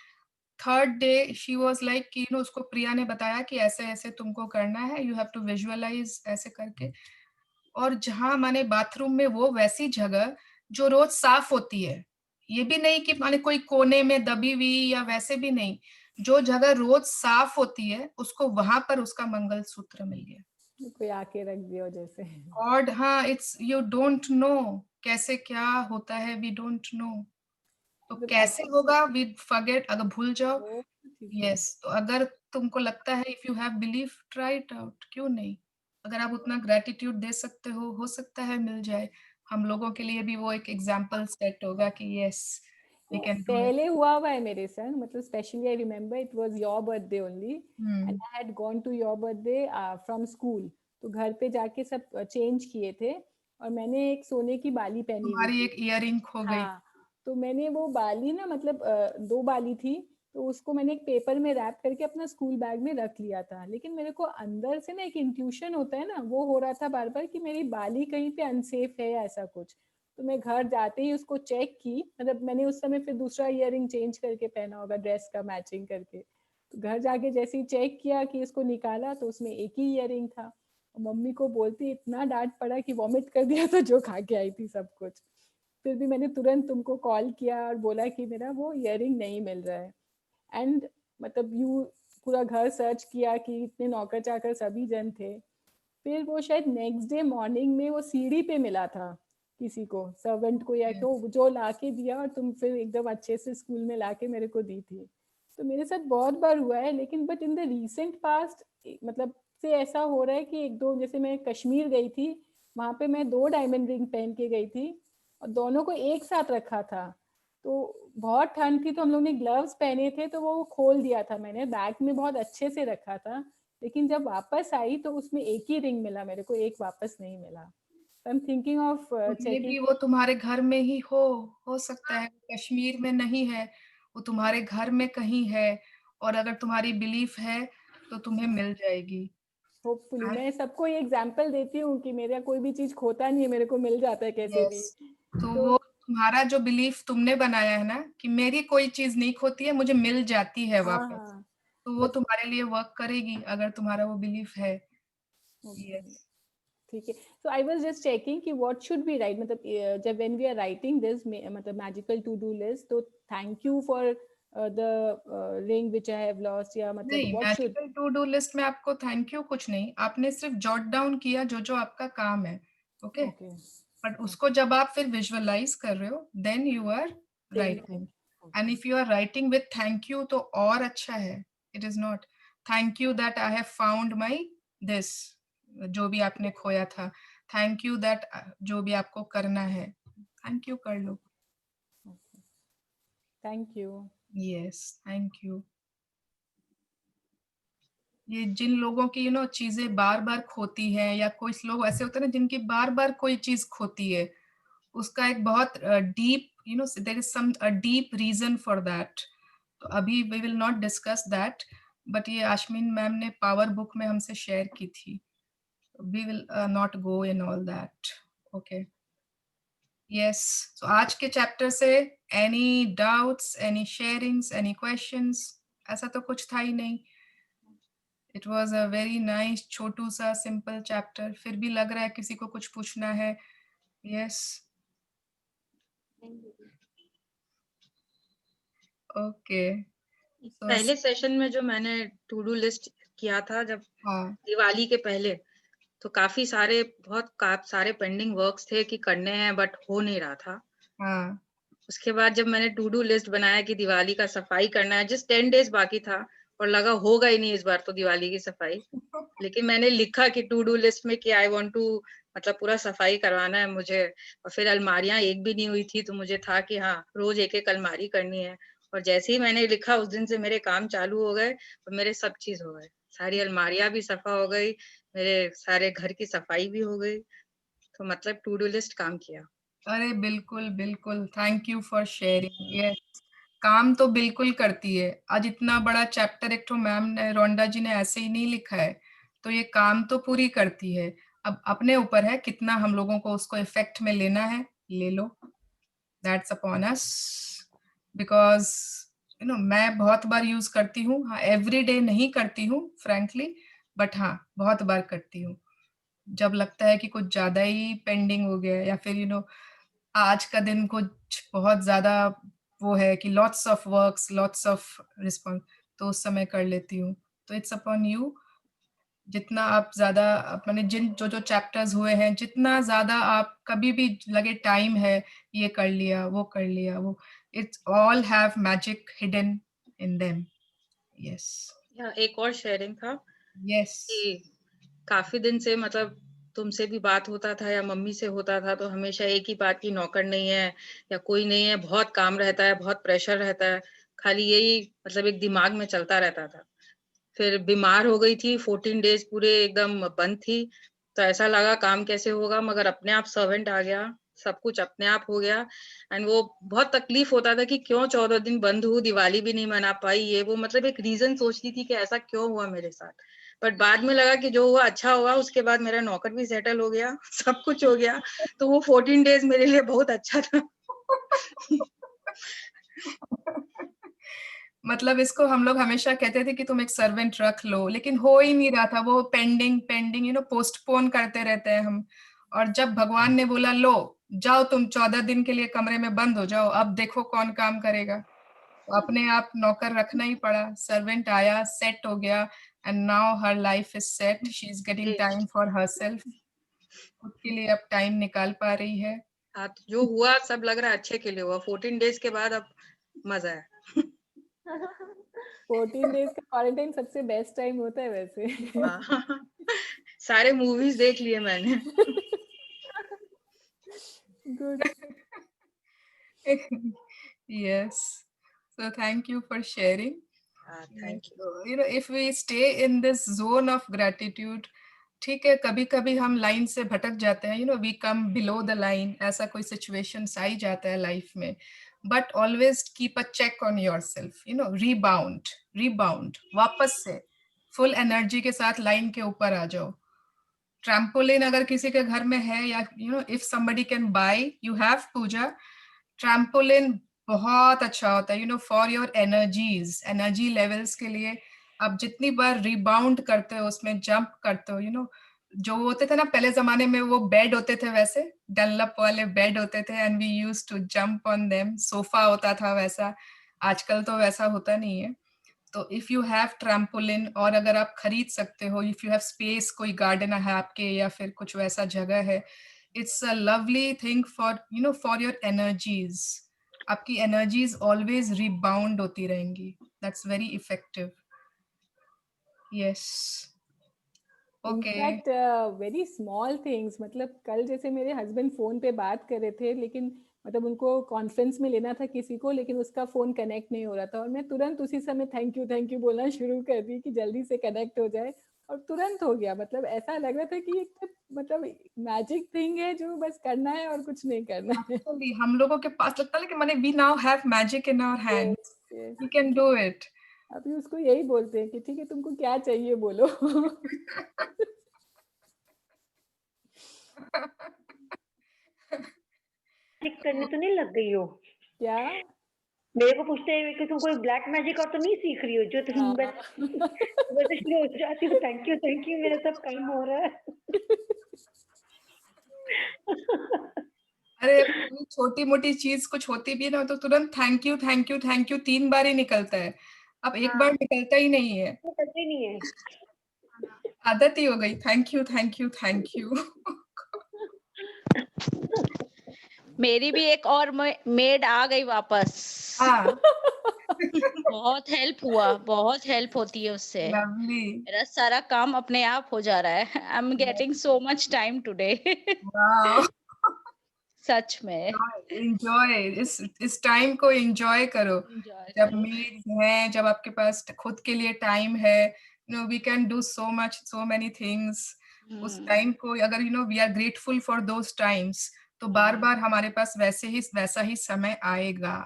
3rd day she was like कि उसको प्रिया ने बताया कि ऐसे ऐसे तुमको करना है, यू हैव टू विजुअलाइज ऐसे करके। और जहां माने बाथरूम में वो वैसी जगह जो रोज साफ होती है, ये भी नहीं कि माने कोई कोने में दबी हुई या वैसे भी नहीं, जो जगह रोज साफ होती है उसको वहां पर उसका मंगलसूत्र मिल गया। कोई आके रख दिया जैसे। गॉड, हाँ, इट्स यू डोंट नो कैसे क्या होता है, वी डोंट नो। तो कैसे होगा, वी फॉरगेट, अगर भूल जाओ। यस, तो अगर तुमको लगता है, if you have belief, try it out, क्यों नहीं। अगर आप उतना ग्रेटिट्यूड दे सकते हो सकता है मिल जाए। हम लोगों के लिए भी वो एक एग्जाम्पल सेट होगा कि yes we can do it. पहले हुआ है मेरे संग, मतलब specially I remember it was your birthday only, and I had gone to your birthday from school. तो घर पे जाके सब चेंज किए थे, और मैंने एक सोने की बाली पहनी हुई तुम्हारी थी। एक इयररिंग खो गई। हाँ, तो मैंने वो बाली ना, मतलब 2 बाली थी, तो उसको मैंने एक पेपर में रैप करके अपना स्कूल बैग में रख लिया था। लेकिन मेरे को अंदर से ना एक इंट्यूशन होता है ना, वो हो रहा था बार बार कि मेरी बाली कहीं पे अनसेफ है या ऐसा कुछ। तो मैं घर जाते ही उसको चेक की, मतलब मैंने उस समय फिर दूसरा इयररिंग चेंज करके पहना होगा ड्रेस का मैचिंग करके। तो घर जाके जैसे ही चेक किया कि इसको निकाला, तो उसमें एक ही इयररिंग था। और मम्मी को बोलती इतना डांट पड़ा कि वॉमिट कर दिया था जो खा के आई थी सब कुछ। फिर भी मैंने तुरंत तुमको कॉल किया और बोला कि मेरा वो इयररिंग नहीं मिल रहा है। एंड मतलब यू पूरा घर सर्च किया कि इतने नौकर चाकर सभी जन थे। फिर वो शायद नेक्स्ट डे मॉर्निंग में वो सीढ़ी पे मिला था किसी को, सर्वेंट को, या तो जो लाके दिया, और तुम फिर एकदम अच्छे से स्कूल में लाके मेरे को दी थी। तो मेरे साथ बहुत बार हुआ है, लेकिन but in the recent past मतलब से ऐसा हो रहा है कि एक दो, जैसे मैं कश्मीर गई थी, वहां पे मैं 2 डायमंड रिंग पहन के गई थी, और दोनों को एक साथ रखा था। तो बहुत ठंड थी, तो हम लोग ने ग्लव्स पहने थे, तो वो खोल दिया था मैंने, बैग में बहुत अच्छे से रखा था। लेकिन जब वापस आई तो उसमें एक ही रिंग मिला मेरे को, एक वापस नहीं मिला। I am thinking of May checking. भी वो तुम्हारे घर में ही हो सकता है, कश्मीर में नहीं है, वो तुम्हारे घर में कहीं है, और अगर तुम्हारी बिलीफ है तो तुम्हें मिल जाएगी। होपफुली मैं सबको ये एग्जांपल देती हूँ कि मेरा कोई भी चीज खोता नहीं है, मेरे को मिल जाता है कैसे भी। यस, तो वो तुम्हारा जो बिलीफ तुमने बनाया है ना कि मेरी कोई चीज नहीं खोती है, मुझे मिल जाती है हाँ वापस, हाँ, तो वो तुम्हारे लिए वर्क करेगी अगर तुम्हारा वो बिलीफ है। यस, ठीक है। So I was just checking कि व्हाट शुड बी राइट, मतलब जब when we are writing this, मतलब मैजिकल टू डू लिस्ट, तो thank you for the ring which I have lost, या मतलब नहीं, what should. Magical to do list में आपको थैंक यू कुछ नहीं, आपने सिर्फ जॉट डाउन किया जो जो आपका काम है, ओके। ओके, बट उसको जब आप फिर विजुअलाइज कर रहे हो, then you are writing, and if you are writing with thank you तो और अच्छा है। It is not thank you that I have found my this, जो भी आपने खोया था, थैंक यू दैट जो भी आपको करना है, थैंक यू कर लो। Thank you. Yes, thank you. ये जिन लोगों की चीजें बार बार खोती है, या कोई लोग ऐसे होते हैं ना जिनकी बार बार कोई चीज खोती है, उसका एक बहुत deep there is some deep reason for that. तो अभी we will not discuss that, but ये आशमीन मैम ने पावर बुक में हमसे शेयर की थी, we will not go in all that, okay. Yes, तो आज के चैप्टर से any doubts, any sharings, any questions? ऐसा तो कुछ था ही नहीं। It was a very nice छोटू सा सिंपल चैप्टर, फिर भी लग रहा है किसी को कुछ पूछना है? Yes, okay. पहले सेशन में जो मैंने टू डू लिस्ट किया था जब दिवाली के पहले, तो काफी सारे बहुत सारे पेंडिंग वर्क्स थे कि करने हैं, बट हो नहीं रहा था। उसके बाद जब मैंने टू डू लिस्ट बनाया कि दिवाली का सफाई करना है, जिस 10 डेज बाकी था, और लगा होगा ही नहीं इस बार तो दिवाली की सफाई, लेकिन मैंने लिखा कि टू डू लिस्ट में कि आई वांट टू, मतलब पूरा सफाई करवाना है मुझे। और फिर अलमारियां एक भी नहीं हुई थी, तो मुझे था कि हाँ रोज एक एक अलमारी करनी है, और जैसे ही मैंने लिखा उस दिन से मेरे काम चालू हो गए और मेरे सब चीज हो गए, सारी अलमारियां भी सफा हो गई, मेरे सारे घर की सफाई भी हो गई। तो मतलब टू डू लिस्ट काम किया। अरे बिल्कुल बिल्कुल, thank you for sharing. Yes, काम तो बिल्कुल करती है। आज इतना बड़ा चैप्टर एक तो मैम ने, रोंडा जी ने ऐसे ही नहीं लिखा है, तो ये काम तो पूरी करती है। अब अपने ऊपर है कितना हम लोगों को उसको इफेक्ट में लेना है, ले लो, दैट्स अपॉन अस। बिकॉज मैं बहुत बार यूज करती हूँ, हाँ एवरी डे नहीं करती हूँ फ्रैंकली, बट हाँ बहुत बार करती हूँ। जब लगता है कि कुछ ज्यादा ही पेंडिंग हो गया है, या फिर आज का दिन कुछ बहुत ज्यादा वो है कि lots of works, lots of response, तो उस समय कर लेती हूँ। तो इट्स अपॉन यू, जितना आप ज्यादा अपने जो जो चैप्टर्स हुए हैं, जितना ज्यादा आप कभी भी लगे टाइम है, ये कर लिया वो कर लिया, वो it's all have magic hidden in them. Yes एक और शेयरिंग था यस कि काफी दिन से मतलब तुमसे भी बात होता था या मम्मी से होता था, तो हमेशा एक ही बात की नौकर नहीं है या कोई नहीं है, बहुत काम रहता है, बहुत प्रेशर रहता है, खाली यही मतलब एक दिमाग में चलता रहता था। फिर बीमार हो गई थी, 14 डेज पूरे एकदम बंद थी, तो ऐसा लगा काम कैसे होगा, मगर अपने आप सर्वेंट आ गया, सब कुछ अपने आप हो गया। एंड वो बहुत तकलीफ होता था कि क्यों 14 दिन बंद हूँ, दिवाली भी नहीं मना पाई, ये वो मतलब एक रीजन सोचती थी कि ऐसा क्यों हुआ मेरे साथ। बट बाद में लगा कि जो हुआ अच्छा हुआ, उसके बाद मेरा नौकर भी सेटल हो गया, सब कुछ हो गया, तो वो 14 डेज मेरे लिए बहुत अच्छा था। मतलब इसको हम लोग हमेशा कहते थे कि तुम एक सर्वेंट रख लो, लेकिन हो ही नहीं रहा था, वो पेंडिंग पेंडिंग पोस्टपोन करते रहते हैं हम। और जब भगवान ने बोला लो जाओ तुम 14 दिन के लिए कमरे में बंद हो जाओ, अब देखो कौन काम करेगा, तो अपने आप नौकर रखना ही पड़ा। सर्वेंट आया, सेट हो गया, and now her life is set, she is getting time for herself, खुद के लिए अब टाइम निकाल पा रही है। हाँ, तो जो हुआ सब लग रहा है अच्छे के लिए हुआ। 14 डेज के बाद अब मजा है। 14 डेज का क्वारंटाइन सबसे बेस्ट टाइम होता है वैसे। सारे मूवीज देख लिए मैंने। Good. Yes, so thank you for sharing. Thank you. If we stay in this zone of gratitude, ठीक है, कभी कभी हम लाइन से भटक जाते हैं, we come below the line, ऐसा कोई सिचुएशन आ ही जाता है लाइफ में, but always keep a check on your self, rebound वापस से फुल एनर्जी के साथ लाइन के ऊपर आ जाओ। ट्रैम्पोलिन अगर किसी के घर में है, या if somebody can buy, you have Pooja, trampoline बहुत अच्छा होता है, फॉर योर एनर्जी लेवल्स के लिए। आप जितनी बार रिबाउंड करते हो, उसमें जंप करते हो, जो होते थे ना पहले जमाने में, वो बेड होते थे वैसे, डनलप वाले बेड होते थे, and we used to jump on them, sofa होता था वैसा, आजकल तो वैसा होता नहीं है। तो इफ यू हैव ट्रैम्पोलिन, और अगर आप खरीद सकते हो, इफ यू हैव स्पेस, कोई गार्डन है आपके या फिर कुछ वैसा जगह है, it's a lovely thing for for your energies. आपकी एनर्जीज ऑलवेज रिबाउंड होती रहेंगी, that's very effective. Yes, okay. In fact very small things, मतलब कल जैसे मेरे हस्बैंड फोन पे बात कर रहे थे, लेकिन मतलब उनको कॉन्फ्रेंस में लेना था किसी को, लेकिन उसका फोन कनेक्ट नहीं हो रहा था, और मैं तुरंत उसी समय थैंक यू बोलना शुरू कर दी कि जल्दी से कनेक्ट हो जाए, और तुरंत हो गया। मतलब ऐसा लग रहा था कि एक मतलब मैजिक थिंग है जो बस करना है और कुछ नहीं करना है। Actually, हम लोगों के पास लगता है कि माने we now have magic in our hands, we can do it. अभी उसको यही बोलते हैं कि ठीक है तुमको क्या चाहिए बोलो। करने तो नहीं लग गई हो क्या? मेरे को पूछते हैं कि तुम कोई ब्लैक मैजिक और तो नहीं सीख रही हो जो तुम वैसे शुरू हो जाती हो, थैंक यू मेरा सब काम हो रहा है। अरे छोटी मोटी चीज कुछ होती भी है ना, तो तुरंत थैंक यू 3 बार ही निकलता है, अब एक बार निकलता ही नहीं है, वो करते नहीं है। आदत ही हो गई, थैंक यू। मेरी भी एक और मेड आ गई वापस। हाँ, बहुत हेल्प होती है उससे। लवली, मेरा सारा काम अपने आप हो जा रहा है। I am getting so much time today. Wow. सच में एंजॉय इस टाइम को एंजॉय करो। एंजॉय जब करो। मेड्स हैं, जब आपके पास खुद के लिए टाइम है, we can do so much, so many things. उस टाइम को अगर we are grateful for those times, तो बार बार हमारे पास वैसा ही समय आएगा।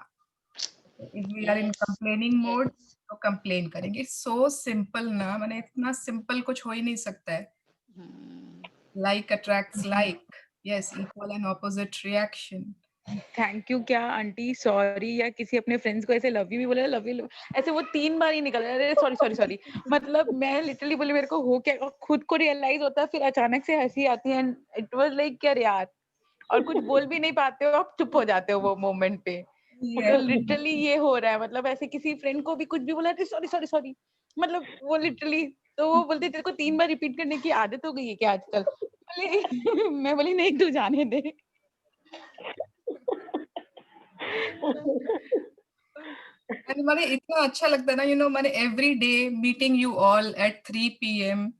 If we are in yes complaining mode, yes. तो कंप्लेन करेंगे। सो सिंपल ना, मैंने इतना सिंपल कुछ हो ही नहीं सकता है। Like attracts like, yes, equal and opposite reaction. Thank you क्या आंटी, सॉरी, या किसी अपने फ्रेंड्स को ऐसे लव यू भी बोला, लव यू ऐसे वो 3 बार ही निकल रहा है, अरे सॉरी सॉरी सॉरी। मतलब मैं लिटरली बोली मेरे को हो क्या, और खुद को रियलाइज होता है, फिर अचानक से हंसी आती है। एंड इट वाज लाइक क्या यार, और कुछ बोल भी नहीं पाते हो, आप चुप हो जाते हो वो मोमेंट पे। मतलब लिटरली ये हो रहा है, मतलब ऐसे किसी फ्रेंड को भी कुछ भी बोला, सॉरी सॉरी सॉरी, मतलब वो लिटरली, तो वो बोलते तेरे को 3 बार रिपीट करने की आदत हो गई है क्या आजकल? बोले मैं बोली नहीं, तू जाने दे। मैंने इतना अच्छा लगता है ना, मैंने every day meeting you all at 3 PM।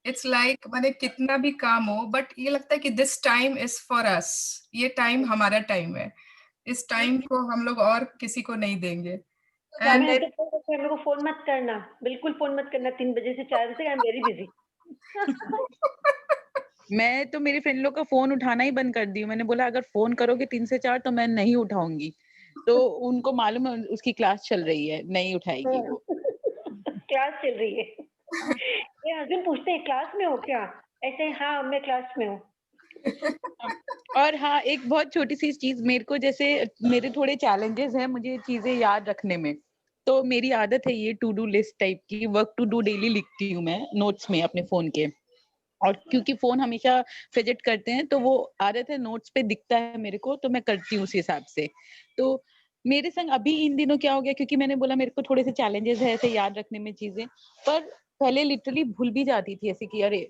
It's like मैंने कितना भी काम हो, बट ये लगता है कि this time is for us, ये टाइम हमारा टाइम है। इस टाइम को हम लोग और किसी को नहीं देंगे। मैं एंड ऐसे फोन करके मेरे को फोन मत करना, बिल्कुल फोन मत करना 3 बजे से 4 बजे, आई एम वेरी बिजी। मैं तो मेरी फ्रेंड लोग का फोन उठाना ही बंद कर दी हूँ। मैंने बोला अगर फोन करोगे 3 से 4 तो मैं नहीं उठाऊंगी। तो उनको मालूम है उसकी क्लास चल रही है, नहीं उठाएगी वो। क्लास चल रही है। मेरे हस्बैंड पूछते हैं क्लास में हो क्या? ऐसे हाँ मैं क्लास में हूँ। और हाँ, एक बहुत छोटी सी चीज, मेरे को जैसे मेरे थोड़े चैलेंजेस हैं मुझे चीजें याद रखने में। तो मेरी आदत है ये टू डू लिस्ट टाइप की, वर्क टू डू डेली लिखती हूँ मैं नोट्स में अपने फोन के। और क्योंकि फोन हमेशा फिजिट करते हैं तो वो आदत है, नोट्स पे दिखता है मेरे को, तो मैं करती हूँ उस हिसाब से। तो मेरे संग अभी इन दिनों क्या हो गया, क्योंकि मैंने बोला मेरे को थोड़े से चैलेंजेस है ऐसे याद रखने में चीजें, पर पहले लिटरली भूल भी जाती थी ऐसे कि अरे।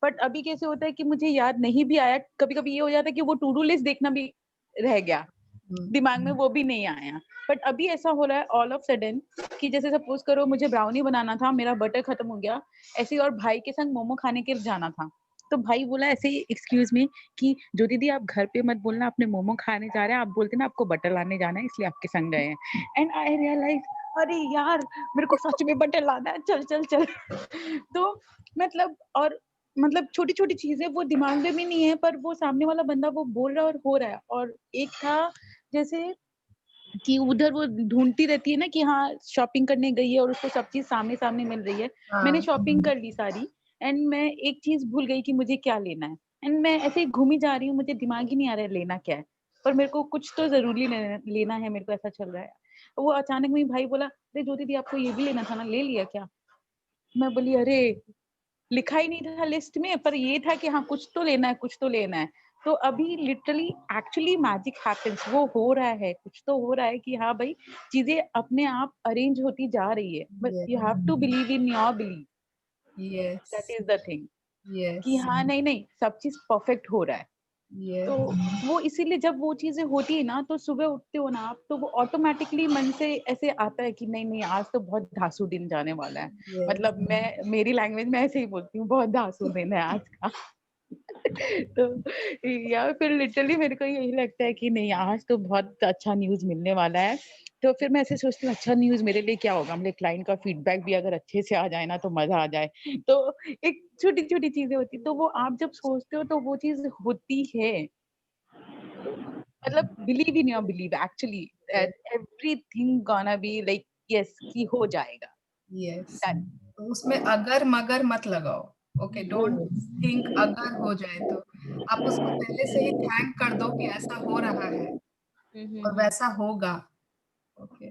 बट अभी कैसे होता है कि मुझे याद नहीं भी आया, कभी कभी ये हो जाता है कि वो टू डू लिस्ट देखना भी रह गया दिमाग में, वो भी नहीं आया। बट अभी ऐसा हो रहा है ऑल ऑफ सडन कि जैसे सपोज करो मुझे ब्राउनी बनाना था, मेरा बटर खत्म हो गया ऐसे ही, और भाई के संग मोमो खाने के लिए जाना था। तो भाई बोला ऐसे ही एक्सक्यूज मी कि जो दीदी आप घर पे मत बोलना अपने मोमो खाने जा रहे हैं, आप बोलते ना आपको बटर लाने जाना है इसलिए आपके संग गए हैं। एंड आई रियलाइज अरे यार मेरे को सच में बटर लाना है, चल चल चल। तो मतलब, और मतलब छोटी छोटी चीजें वो दिमाग में भी नहीं है, पर वो सामने वाला बंदा वो बोल रहा है और हो रहा है। और एक था जैसे कि उधर वो ढूंढती रहती है ना कि हाँ शॉपिंग करने गई है और उसको सब चीज सामने सामने मिल रही है। मैंने शॉपिंग कर ली सारी, एंड मैं एक चीज भूल गई कि मुझे क्या लेना है। एंड मैं ऐसे ही घूमी जा रही हूँ, मुझे दिमाग ही नहीं आ रहा है लेना क्या है, पर मेरे को कुछ तो जरूरी लेना है, मेरे को ऐसा चल रहा है। वो अचानक में भाई बोला अरे ज्योति दी आपको ये भी लेना था ना, ले लिया क्या? मैं बोली अरे लिखा ही नहीं था लिस्ट में, पर ये था कि हाँ कुछ तो लेना है, कुछ तो लेना है। तो अभी लिटरली एक्चुअली मैजिक हैपेंस, वो हो रहा है, कुछ तो हो रहा है कि हाँ भाई चीजें अपने आप अरेंज होती जा रही है, but you have to believe in your believe, yes, that is the thing. कि यस, हाँ नहीं नहीं सब चीज परफेक्ट हो रहा है। तो यस, वो इसीलिए जब वो चीजें होती है ना, तो सुबह उठते हो ना आप, तो वो ऑटोमेटिकली मन से ऐसे आता है कि नहीं नहीं आज तो बहुत धांसू दिन जाने वाला है। यस। मतलब मैं मेरी लैंग्वेज में ऐसे ही बोलती हूँ, बहुत धांसू दिन है आज का। तो या फिर लिटरली मेरे को यही लगता है कि नहीं आज तो बहुत अच्छा न्यूज मिलने वाला है। तो फिर मैं ऐसे सोचती हूँ अच्छा न्यूज मेरे लिए क्या होगा, मेरे क्लाइंट का फीडबैक भी अगर अच्छे से आ जाए ना तो मजा आ जाए। तो एक छोटी छोटी चीजें होती, तो वो आप जब सोचते हो तो वो चीज होती है। मतलब believe in your believe actually that everything gonna be like yes कि हो जाएगा। Yes, done. तो उसमें अगर मगर मत लगाओ। ओके, डोंट थिंक अगर हो जाए तो। आप उसको पहले से ही थैंक कर दो कि ऐसा हो रहा है और वैसा होगा। Okay,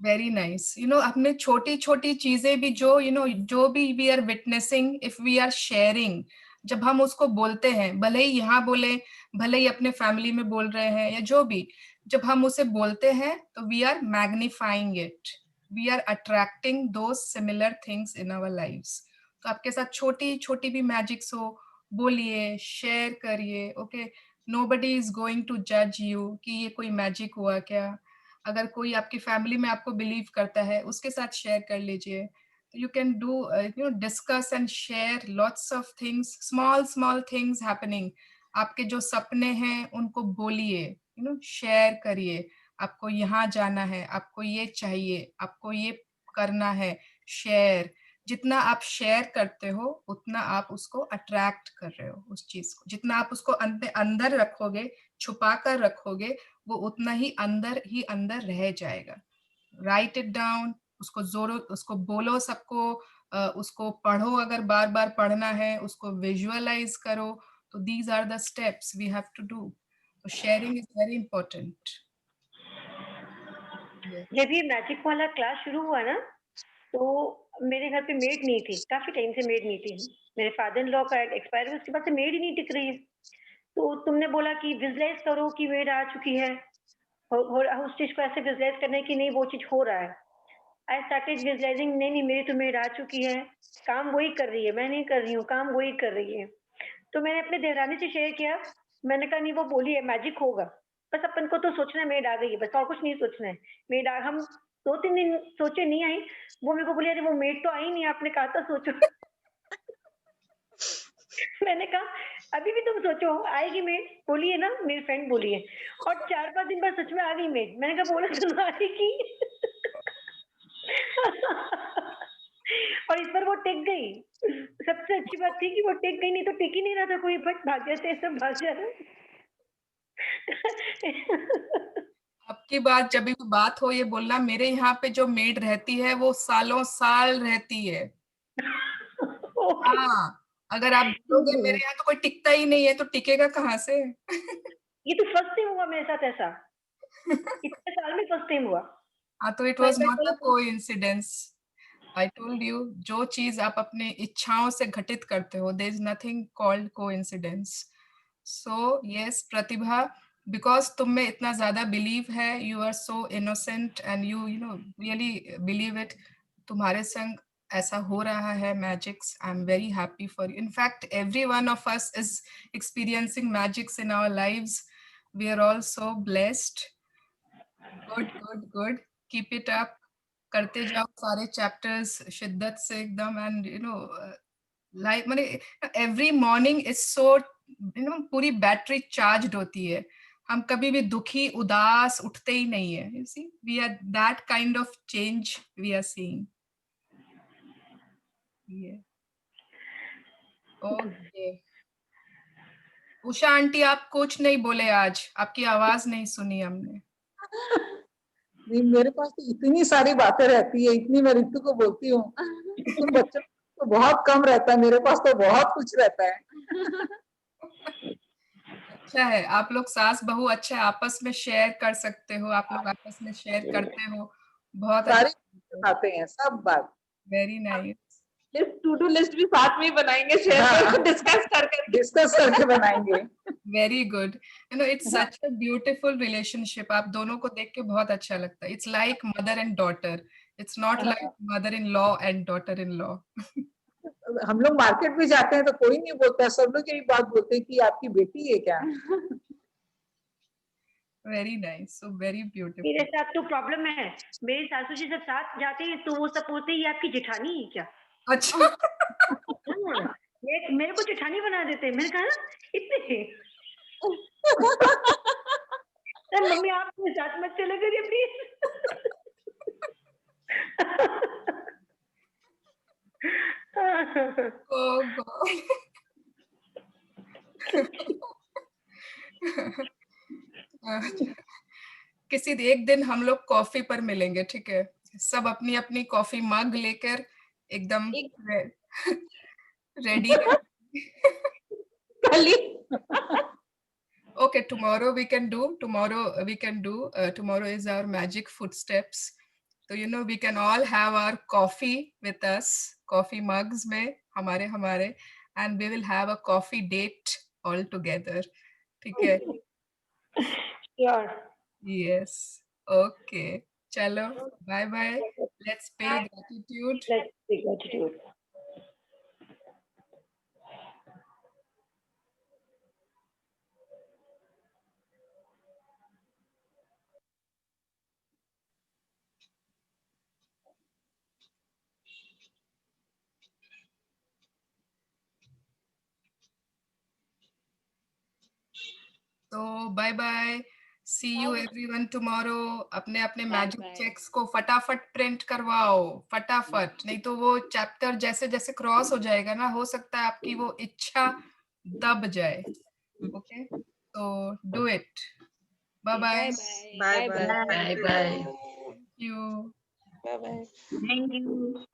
very nice. अपने छोटी छोटी चीजें भी जो जो भी we are witnessing, if we are sharing, जब हम उसको बोलते हैं, भले ही यहाँ बोले, भले ही अपने फैमिली में बोल रहे हैं या जो भी, जब हम उसे बोलते हैं तो we are magnifying it, we are attracting दो similar things in our lives. तो आपके साथ छोटी छोटी भी मैजिक्स हो, बोलिए, शेयर करिए। Okay, nobody is going to जज यू कि ये कोई मैजिक हुआ क्या। अगर कोई आपकी फैमिली में आपको बिलीव करता है, उसके साथ शेयर कर लीजिए। You can do discuss and share lots of things, small small things happening. आपके जो सपने हैं उनको बोलिए, शेयर करिए। आपको यहाँ जाना है, आपको ये चाहिए, आपको ये करना है, शेयर। जितना आप शेयर करते हो उतना आप उसको अट्रैक्ट कर रहे हो उस चीज को। जितना आप उसको अंदर रखोगे, छुपा कर रखोगे, वो उतना ही अंदर रह जाएगा। राइट इट डाउन, उसको बोलो सबको, उसको पढ़ो अगर बार बार पढ़ना है, उसको विजुअलाइज करो। तो these are the steps we have to do. Sharing is very important. जब ये मैजिक वाला क्लास शुरू हुआ ना, तो मेरे घर पे मेड नहीं थी, काफी टाइम से मेड नहीं थी। मेरे फादर इन लॉ का एक्सपायर हुआ, उसके बाद से मेड ही नहीं टिक रही है। तो तुमने बोला कि विजुलाइज करो कि मेड आ चुकी है, और उस चीज को ऐसे विजुलाइज करना है कि नहीं वो चीज हो रहा है। आई स्टार्टेड विजुलाइजिंग, नहीं नहीं मेरी तो मेड आ चुकी है, काम वही कर रही है, मैं नहीं कर रही हूँ, काम वही कर रही है। तो मैंने अपने देवरानी से शेयर किया, मैंने कहा नहीं वो बोली है मैजिक होगा, बस अपन को तो सोचना है मेड आ गई है, बस और कुछ नहीं सोचना है। मेड आ, हम 2-3 दिन सोचे नहीं आई, वो मेरे को बोली अरे वो मेड तो आई नहीं, आपने कहा था सोचो। मैंने कहा अभी भी तुम सोचो आएगी मेड, बोली है ना, मेरी फ्रेंड बोली है। और 4-5 दिन बाद सच में आ गई मेड। मैंने कहा बोला सुना आएगी। और इस बार वो टिक गई। सबसे अच्छी बात थी कि वो टिक गई, नहीं तो टिक ही नहीं रहा था कोई, बट भाग जाते सब भाग जा रहे। आपकी बात जब भी बात हो, ये बोलना मेरे यहाँ पे जो मेड रहती है वो सालों साल रहती है। हाँ, अगर आप बोलोगे मेरे यहाँ तो कोई टिकता ही नहीं है, तो टिकेगा कहाँ से? ये तो फर्स्ट टाइम हुआ मेरे साथ ऐसा, इतने साल में फर्स्ट टाइम हुआ। हाँ, तो it was not a coincidence. I told you, जो चीज आप अपने इच्छाओं से घटित करते हो, there is nothing called coincidence. So yes Pratibha, because तुम में इतना ज्यादा बिलीव है, you are so innocent and you know really believe it. तुम्हारे संग ऐसा हो रहा है magics, I am very happy for you. In fact every one of us is experiencing magics in our lives. We are all so blessed. Good good good, keep it up. करते जाओ सारे chapters शिद्दत से एकदम। एंड लाइक माने every morning is so पूरी battery charge होती है। हम कभी भी दुखी उदास उठते ही नहीं है। You see, we are that kind of change we are seeing. Okay Usha aunty, आप कुछ नहीं बोले आज, आपकी आवाज नहीं सुनी हमने। नहीं, मेरे पास तो इतनी सारी बातें रहती है, इतनी मैं ऋतु को बोलती हूँ। तुम बच्चों तो बहुत कम रहता है, मेरे पास तो बहुत कुछ रहता है। अच्छा है, आप लोग सास बहू अच्छे आपस में शेयर कर सकते हो, आप लोग आपस में शेयर करते हो, बहुत सारी अच्छा। बातें हैं, सब बात। Very nice. To do list भी साथ में बनाएंगे, शेयर डिस्कस करके बनाएंगे। Very good. It's such a beautiful relationship. आप दोनों को देख के बहुत अच्छा लगता है। It's like mother and daughter, it's not like mother in law and daughter in law. हम लोग मार्केट में जाते हैं तो कोई नहीं बोलता, सब लोग यही बात बोलते हैं कि आपकी बेटी है क्या। Very nice, so very beautiful. मेरे साथ तो प्रॉब्लम है, मेरी सासू जी जब साथ जाते हैं तो वो सब बोलते हैं ये आपकी जेठानी है क्या। अच्छा। मेरे को जेठानी बना देते हैं। मैंने कहा इतने मम्मी आप मेरे साथ मत चले करिए प्लीज। Oh God. किसी एक दिन हम लोग कॉफी पर मिलेंगे, ठीक है? सब अपनी अपनी कॉफी मग लेकर एकदम ready. Okay, tomorrow we can do. Tomorrow is our magic footsteps. So we can all have our coffee with us, coffee mugs में हमारे, and we will have a coffee date all together. ठीक है? Sure. Yes. Okay. चलो, bye bye. Let's pay gratitude. Let's pay gratitude. Bye bye, see you everyone tomorrow. अपने अपने magic checks को फटाफट print करवाओ, फटाफट, नहीं तो वो चैप्टर जैसे जैसे क्रॉस हो जाएगा ना, हो सकता है आपकी वो इच्छा दब जाए। ओके, तो do it. Bye bye bye bye bye bye. You. Bye bye. Thank you.